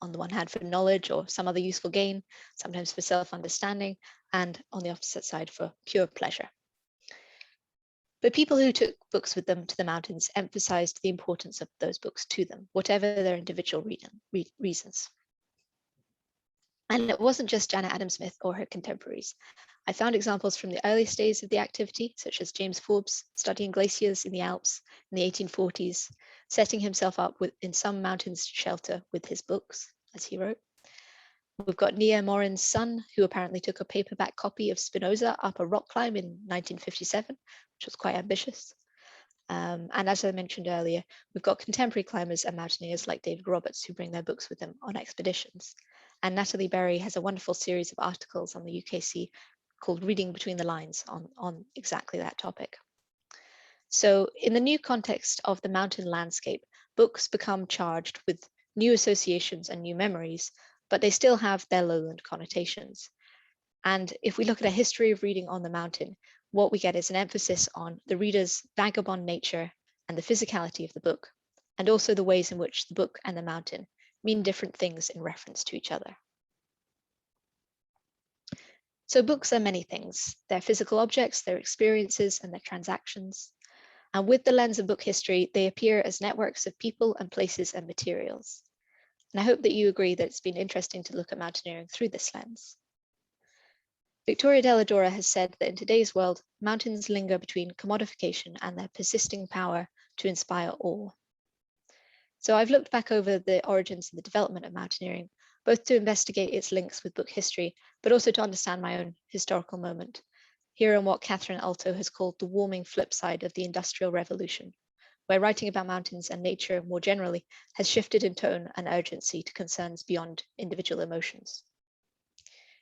On the one hand, for knowledge or some other useful gain, sometimes for self-understanding, and on the opposite side, for pure pleasure. But people who took books with them to the mountains emphasized the importance of those books to them, whatever their individual reasons. And it wasn't just Janet Adam Smith or her contemporaries. I found examples from the earliest days of the activity, such as James Forbes studying glaciers in the Alps in the 1840s, setting himself up in some mountains shelter with his books, as he wrote. We've got Nia Morin's son, who apparently took a paperback copy of Spinoza up a rock climb in 1957, which was quite ambitious. And as I mentioned earlier, we've got contemporary climbers and mountaineers like David Roberts who bring their books with them on expeditions. And Natalie Berry has a wonderful series of articles on the UKC called Reading Between the Lines on exactly that topic. So in the new context of the mountain landscape, books become charged with new associations and new memories, but they still have their lowland connotations. And if we look at a history of reading on the mountain, what we get is an emphasis on the reader's vagabond nature and the physicality of the book, and also the ways in which the book and the mountain mean different things in reference to each other. So books are many things. They're physical objects, their experiences, and their transactions. And with the lens of book history, they appear as networks of people and places and materials. And I hope that you agree that it's been interesting to look at mountaineering through this lens. Victoria Della Dora has said that in today's world, mountains linger between commodification and their persisting power to inspire awe. So I've looked back over the origins and the development of mountaineering, both to investigate its links with book history, but also to understand my own historical moment, here on what Catherine Alto has called the warming flip side of the Industrial Revolution, where writing about mountains and nature more generally has shifted in tone and urgency to concerns beyond individual emotions.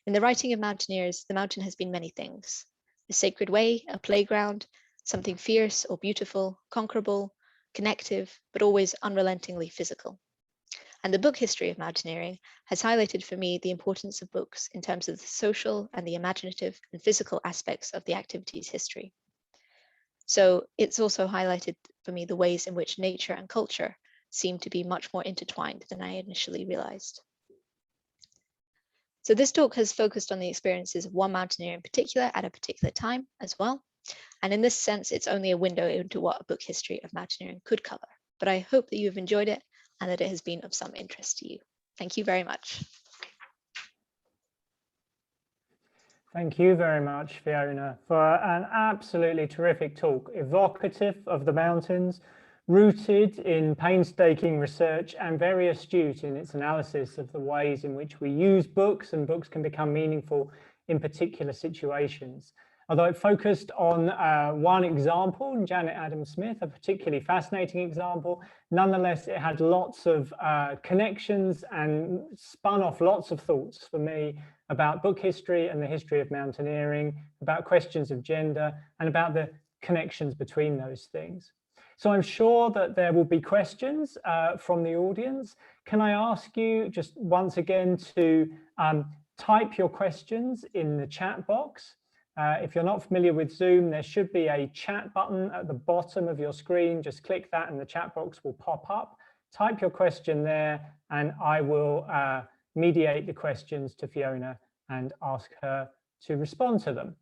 In the writing of mountaineers, the mountain has been many things: a sacred way, a playground, something fierce or beautiful, conquerable, connective, but always unrelentingly physical. And the book history of mountaineering has highlighted for me the importance of books in terms of the social and the imaginative and physical aspects of the activity's history. So it's also highlighted for me the ways in which nature and culture seem to be much more intertwined than I initially realized. So this talk has focused on the experiences of one mountaineer in particular at a particular time as well. And in this sense, it's only a window into what a book history of mountaineering could cover. But I hope that you've enjoyed it and that it has been of some interest to you. Thank you very much. Thank you very much, Fiona, for an absolutely terrific talk, evocative of the mountains, rooted in painstaking research and very astute in its analysis of the ways in which we use books and books can become meaningful in particular situations. Although it focused on one example, Janet Adam Smith, a particularly fascinating example, nonetheless, it had lots of connections and spun off lots of thoughts for me about book history and the history of mountaineering, about questions of gender, and about the connections between those things. So I'm sure that there will be questions from the audience. Can I ask you just once again to type your questions in the chat box? If you're not familiar with Zoom, there should be a chat button at the bottom of your screen. Just click that and the chat box will pop up. Type your question there and I will mediate the questions to Fiona and ask her to respond to them.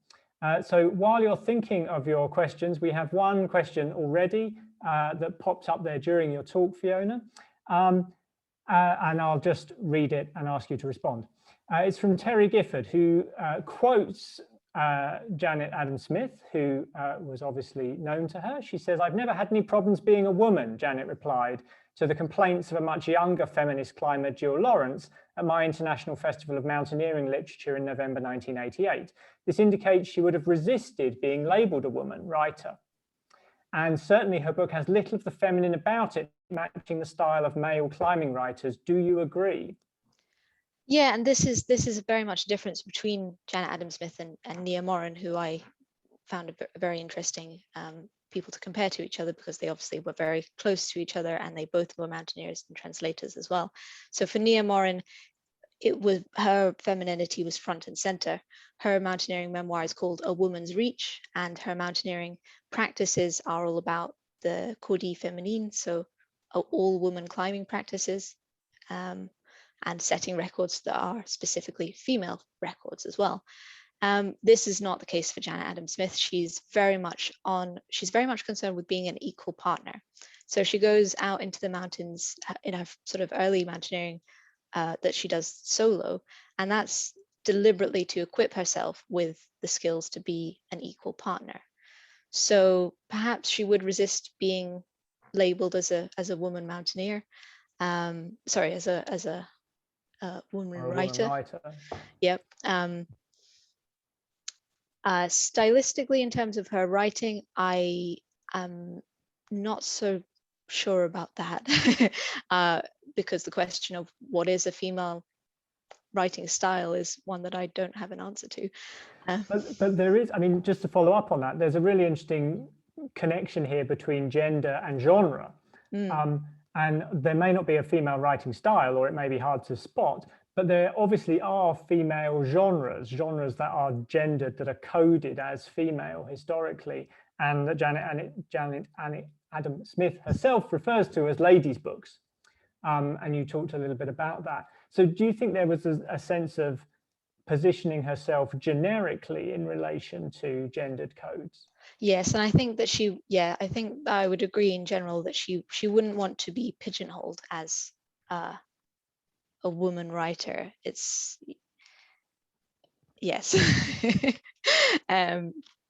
So while you're thinking of your questions, we have one question already that popped up there during your talk, Fiona. And I'll just read it and ask you to respond. It's from Terry Gifford, who quotes Janet Adam Smith, who was obviously known to her. She says, "I've never had any problems being a woman," Janet replied to the complaints of a much younger feminist climber, Jill Lawrence, at my International Festival of Mountaineering Literature in November 1988. This indicates she would have resisted being labelled a woman writer. and certainly her book has little of the feminine about it, matching the style of male climbing writers. Do you agree? Yeah, and this is very much a difference between Janet Adam-Smith and Nia Morin, who I found a very interesting people to compare to each other, because they obviously were very close to each other, and they both were mountaineers and translators as well. So for Nia Morin, it was her femininity was front and center. Her mountaineering memoir is called A Woman's Reach, and her mountaineering practices are all about the Codi Feminine, so all woman climbing practices, and setting records that are specifically female records as well. This is not the case for Janet Adam-Smith. She's very much concerned with being an equal partner. So she goes out into the mountains in her sort of early mountaineering that she does solo, and that's deliberately to equip herself with the skills to be an equal partner. So perhaps she would resist being labeled as a woman mountaineer. Sorry, as a woman writer. Yep. Stylistically, in terms of her writing, I am not so sure about that, because the question of what is a female writing style is one that I don't have an answer to. But there is, I mean, just to follow up on that, there's a really interesting connection here between gender and genre. And there may not be a female writing style, or it may be hard to spot, but there obviously are female genres that are gendered, that are coded as female historically, and that Janet Adam-Smith herself refers to as ladies' books. And you talked a little bit about that. So do you think there was a sense of positioning herself generically in relation to gendered codes? Yes, and I think that I think I would agree in general that she wouldn't want to be pigeonholed as a woman writer. It's yes.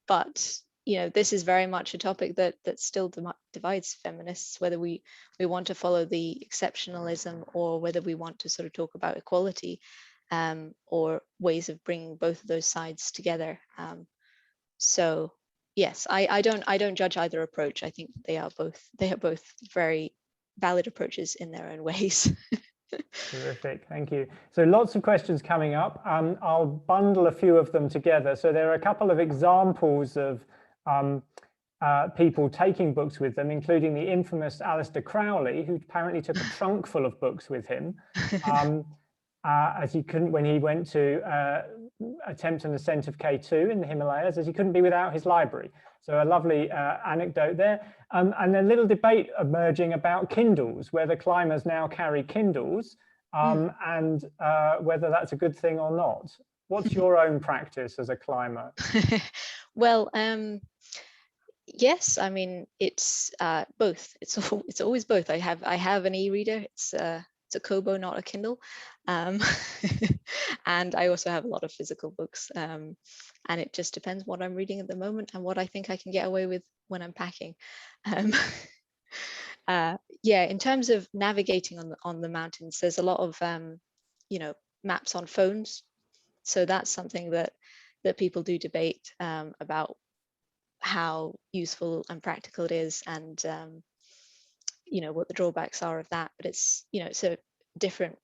But this is very much a topic that still divides feminists, whether we want to follow the exceptionalism, or whether we want to sort of talk about equality, or ways of bringing both of those sides together. So yes, I don't judge either approach. I think they are both very valid approaches in their own ways. Terrific, thank you. So lots of questions coming up. I'll bundle a few of them together. So there are a couple of examples of people taking books with them, including the infamous Aleister Crowley, who apparently took a trunk full of books with him, as he couldn't, when he went to attempt an ascent of K2 in the Himalayas, as he couldn't be without his library. So a lovely anecdote there. And a little debate emerging about Kindles, whether climbers now carry Kindles, and whether that's a good thing or not. What's your own practice as a climber? Well, yes, I mean, it's both. It's always both. I have an e-reader. It's a Kobo, not a Kindle, and I also have a lot of physical books, and it just depends what I'm reading at the moment and what I think I can get away with when I'm packing. Yeah, in terms of navigating on the mountains, there's a lot of maps on phones, so that's something that people do debate about how useful and practical it is, and what the drawbacks are of that. But it's it's a different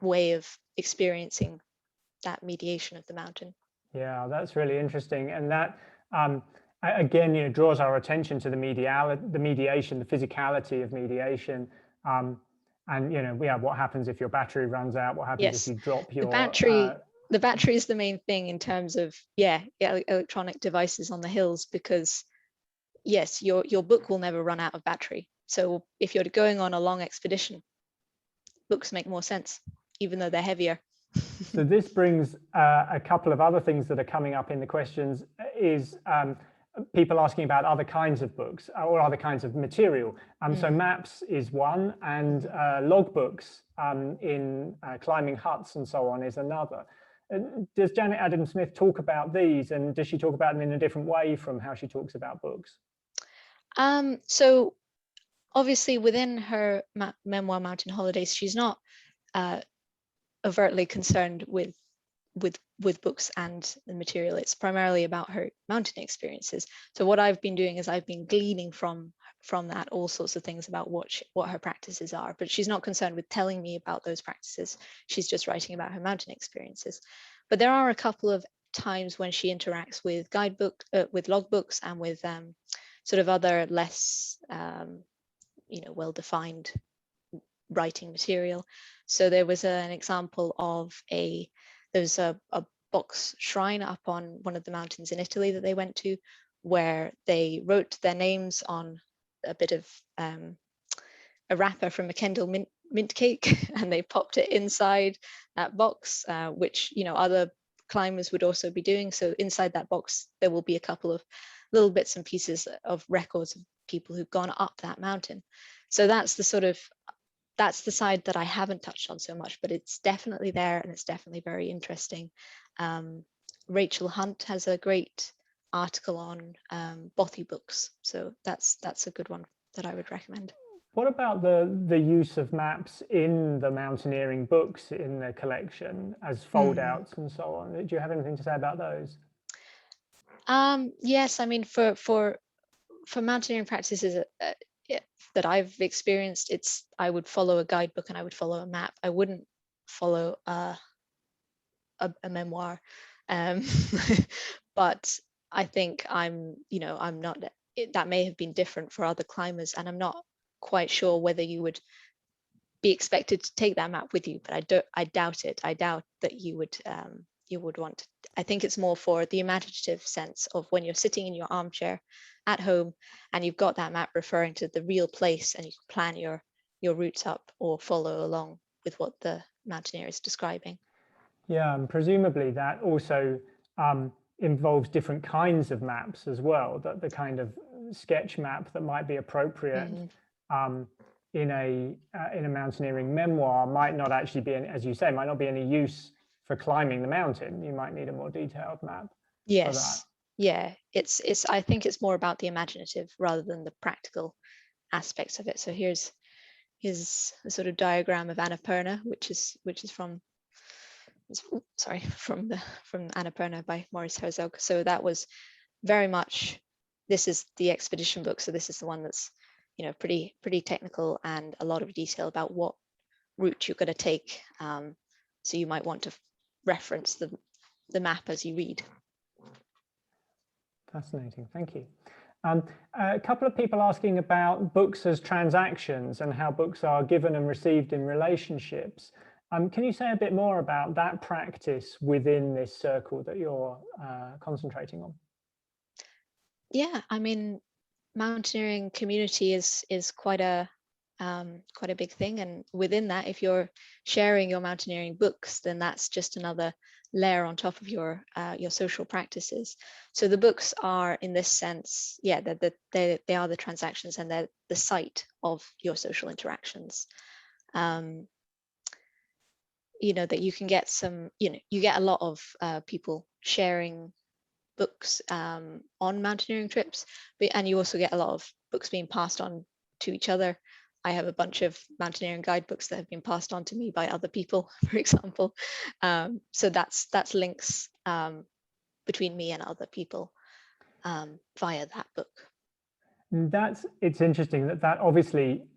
way of experiencing that mediation of the mountain. Yeah, that's really interesting, and that again draws our attention to the mediation, the physicality of mediation, and what happens if your battery runs out, what happens if you drop your the battery is the main thing in terms of electronic devices on the hills, because yes, your book will never run out of battery. So if you're going on a long expedition, books make more sense, even though they're heavier. So this brings a couple of other things that are coming up in the questions, is people asking about other kinds of books or other kinds of material. So maps is one, and logbooks in climbing huts and so on is another. Does Janet Adam-Smith talk about these, and does she talk about them in a different way from how she talks about books? So obviously within her memoir Mountain Holidays, she's not overtly concerned with with books and the material. It's primarily about her mountain experiences. So what I've been doing is I've been gleaning from that all sorts of things about what her practices are, but she's not concerned with telling me about those practices. She's just writing about her mountain experiences. But there are a couple of times when she interacts with with logbooks and with sort of other less well-defined writing material. So there was an example of there's a box shrine up on one of the mountains in Italy that they went to, where they wrote their names on a bit of a wrapper from a Kendal mint cake, and they popped it inside that box, which other climbers would also be doing. So inside that box there will be a couple of little bits and pieces of records of people who've gone up that mountain. So that's the side that I haven't touched on so much, but it's definitely there, and it's definitely very interesting. Rachel Hunt has a great article on bothy books, so that's a good one that I would recommend. What about the use of maps in the mountaineering books in the collection as fold-outs and so on? Do you have anything to say about those? Yes, I mean, for mountaineering practices that I've experienced, I would follow a guidebook and I would follow a map. I wouldn't follow a memoir, but I think I'm not. That may have been different for other climbers, and I'm not quite sure whether you would be expected to take that map with you, but I doubt it. I doubt that you would want to. I think it's more for the imaginative sense of when you're sitting in your armchair at home and you've got that map referring to the real place, and you can plan your routes up or follow along with what the mountaineer is describing. Yeah, and presumably that also involves different kinds of maps as well, that the kind of sketch map that might be appropriate in a mountaineering memoir might not actually be, as you say, might not be any use for climbing the mountain. You might need a more detailed map. Yes. Yeah, it's I think it's more about the imaginative rather than the practical aspects of it. So here's a sort of diagram of Annapurna, which is from Annapurna by Maurice Herzog. So that was very much, this is the expedition book, so this is the one that's pretty technical and a lot of detail about what route you're going to take. So you might want to reference the map as you read. Fascinating, thank you. A couple of people asking about books as transactions and how books are given and received in relationships. Can you say a bit more about that practice within this circle that you're concentrating on? Yeah, I mean, mountaineering community is quite a big thing, and within that, if you're sharing your mountaineering books, then that's just another layer on top of your social practices. So the books are, in this sense, yeah, they are the transactions, and they're the site of your social interactions. That you can get some, you get a lot of people sharing books on mountaineering trips, and you also get a lot of books being passed on to each other. I have a bunch of mountaineering guidebooks that have been passed on to me by other people, for example. So that's links between me and other people via that book. It's interesting that obviously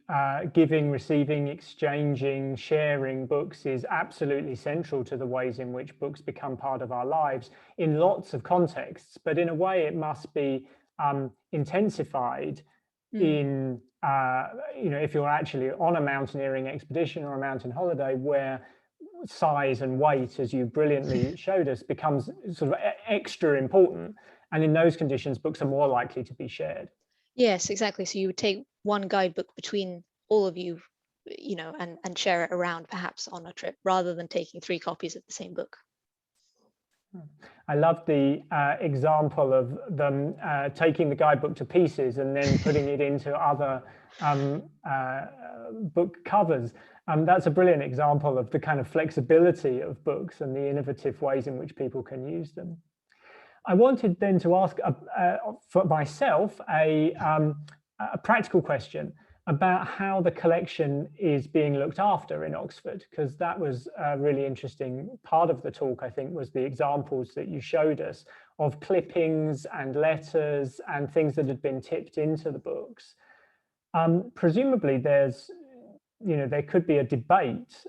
giving, receiving, exchanging, sharing books is absolutely central to the ways in which books become part of our lives in lots of contexts, but in a way it must be intensified in if you're actually on a mountaineering expedition or a mountain holiday, where size and weight, as you brilliantly showed us, becomes sort of extra important, and in those conditions books are more likely to be shared. Yes, exactly. So you would take one guidebook between all of you, and share it around perhaps on a trip, rather than taking 3 copies of the same book. I love the example of them taking the guidebook to pieces and then putting it into other book covers. That's a brilliant example of the kind of flexibility of books and the innovative ways in which people can use them. I wanted then to ask for myself a practical question. about how the collection is being looked after in Oxford, because that was a really interesting part of the talk, I think, was the examples that you showed us of clippings and letters and things that had been tipped into the books. Presumably there's, there could be a debate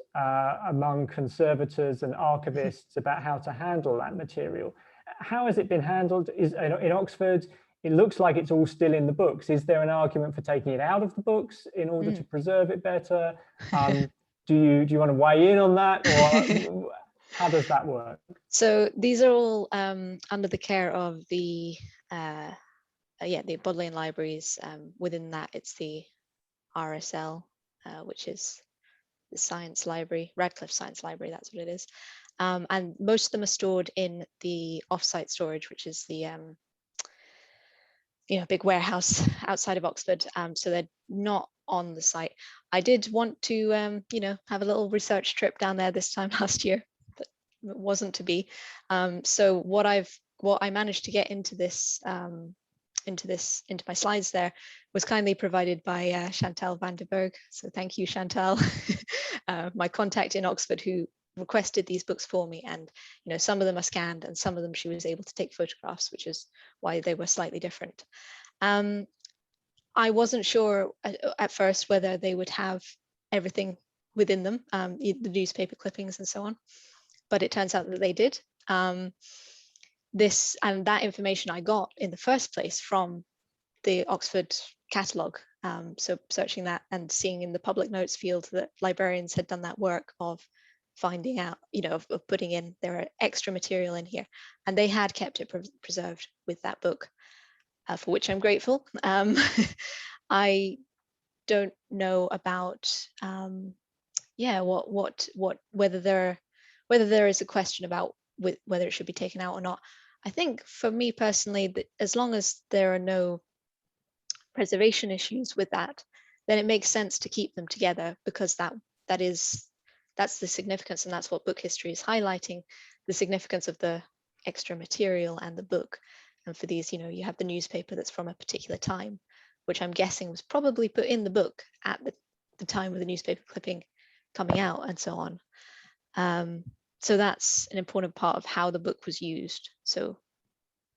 among conservators and archivists about how to handle that material. How has it been handled? Is in Oxford, it looks like it's all still in the books. Is there an argument for taking it out of the books in order to preserve it better? Do you want to weigh in on that, or how does that work? So these are all under the care of the Bodleian Libraries. Within that, it's the RSL, which is the Science Library, Radcliffe Science Library. That's what it is. And most of them are stored in the offsite storage, which is the big warehouse outside of Oxford. So they're not on the site. I did want to have a little research trip down there this time last year, but it wasn't to be. So what I managed to get into my slides there was kindly provided by Chantal van der Berg. So thank you, Chantal, my contact in Oxford, who requested these books for me. And some of them are scanned and some of them she was able to take photographs, which is why they were slightly different. I wasn't sure at first whether they would have everything within them, the newspaper clippings and so on, but it turns out that they did. This and that information I got in the first place from the Oxford catalogue. So searching that and seeing in the public notes field that librarians had done that work of finding out, of putting in, there are extra material in here, and they had kept it preserved with that book, for which I'm grateful. I don't know about whether there is a question about whether it should be taken out or not. I think for me personally, that as long as there are no preservation issues with that, then it makes sense to keep them together, because that's the significance, and that's what book history is highlighting, the significance of the extra material and the book. And for these, you have the newspaper that's from a particular time, which I'm guessing was probably put in the book at the time of the newspaper clipping coming out and so on. So that's an important part of how the book was used. So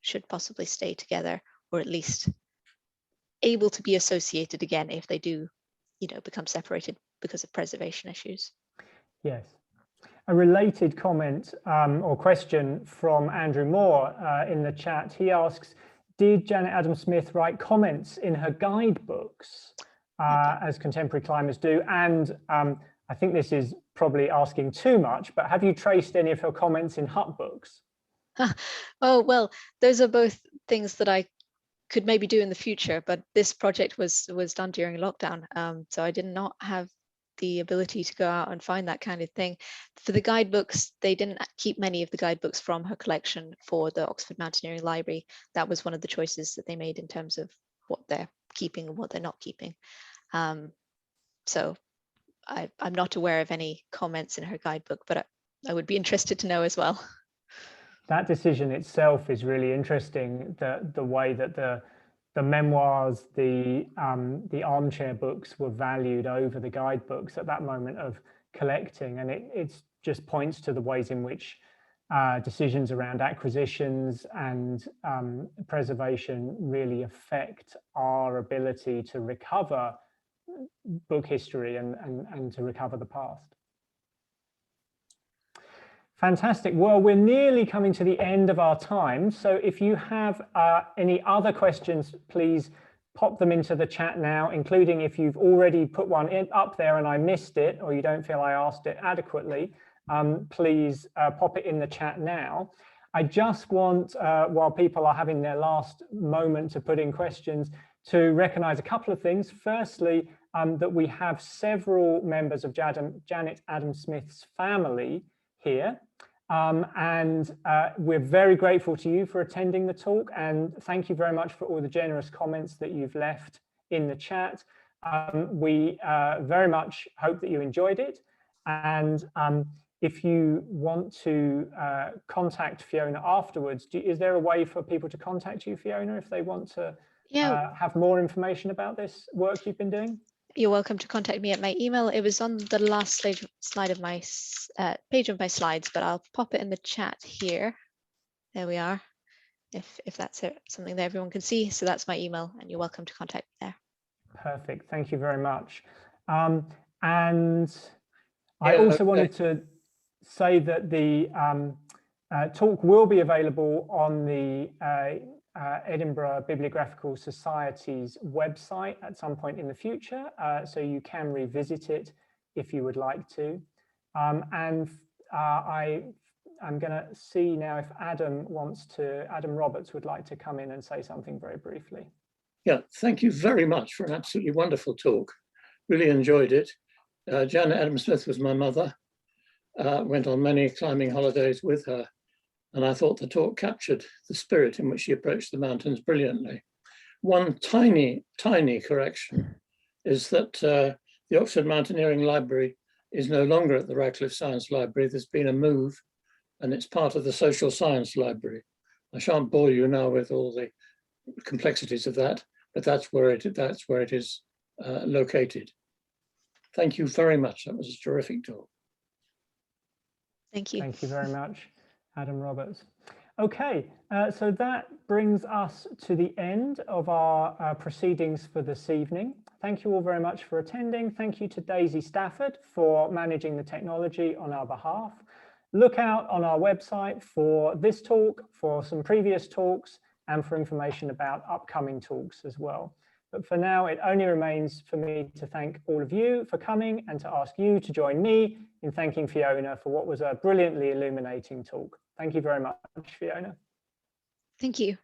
should possibly stay together, or at least able to be associated again if they do, become separated because of preservation issues. Yes. A related comment or question from Andrew Moore in the chat. He asks, did Janet Adam Smith write comments in her guidebooks as contemporary climbers do? And I think this is probably asking too much, but have you traced any of her comments in hut books? Oh, well, those are both things that I could maybe do in the future, but this project was done during lockdown. So I did not have the ability to go out and find that kind of thing. For the guidebooks, they didn't keep many of the guidebooks from her collection for the Oxford Mountaineering Library. That was one of the choices that they made in terms of what they're keeping and what they're not keeping. So I'm not aware of any comments in her guidebook, but I would be interested to know as well. That decision itself is really interesting, the way that the memoirs, the armchair books were valued over the guidebooks at that moment of collecting. And it just points to the ways in which decisions around acquisitions and preservation really affect our ability to recover book history and to recover the past. Fantastic. Well, we're nearly coming to the end of our time. So if you have any other questions, please pop them into the chat now, including if you've already put one up there and I missed it, or you don't feel I asked it adequately, please pop it in the chat now. I just want, while people are having their last moment to put in questions, to recognize a couple of things. Firstly, that we have several members of Janet Adam Smith's family here. And we're very grateful to you for attending the talk, and thank you very much for all the generous comments that you've left in the chat. We very much hope that you enjoyed it, and if you want to contact Fiona afterwards, is there a way for people to contact you, Fiona, if they want to have more information about this work you've been doing? You're welcome to contact me at my email. It was on the last slide of my page of my slides, but I'll pop it in the chat here. There we are. If that's something that everyone can see. So that's my email, and you're welcome to contact me there. Perfect. Thank you very much. And I also wanted to say that the talk will be available on the Edinburgh Bibliographical Society's website at some point in the future, so you can revisit it if you would like to. I'm going to see now if Adam Roberts would like to come in and say something very briefly. Yeah, thank you very much for an absolutely wonderful talk. Really enjoyed it. Janet Adam-Smith was my mother. Went on many climbing holidays with her, and I thought the talk captured the spirit in which she approached the mountains brilliantly. One tiny correction is that the Oxford Mountaineering Library is no longer at the Radcliffe Science Library. There's been a move, and it's part of the Social Science Library. I shan't bore you now with all the complexities of that, but that's where it is located. Thank you very much. That was a terrific talk. Thank you. Thank you very much, Adam Roberts. Okay, so that brings us to the end of our proceedings for this evening. Thank you all very much for attending. Thank you to Daisy Stafford for managing the technology on our behalf. Look out on our website for this talk, for some previous talks, and for information about upcoming talks as well. But for now, it only remains for me to thank all of you for coming and to ask you to join me in thanking Fiona for what was a brilliantly illuminating talk. Thank you very much, Fiona. Thank you.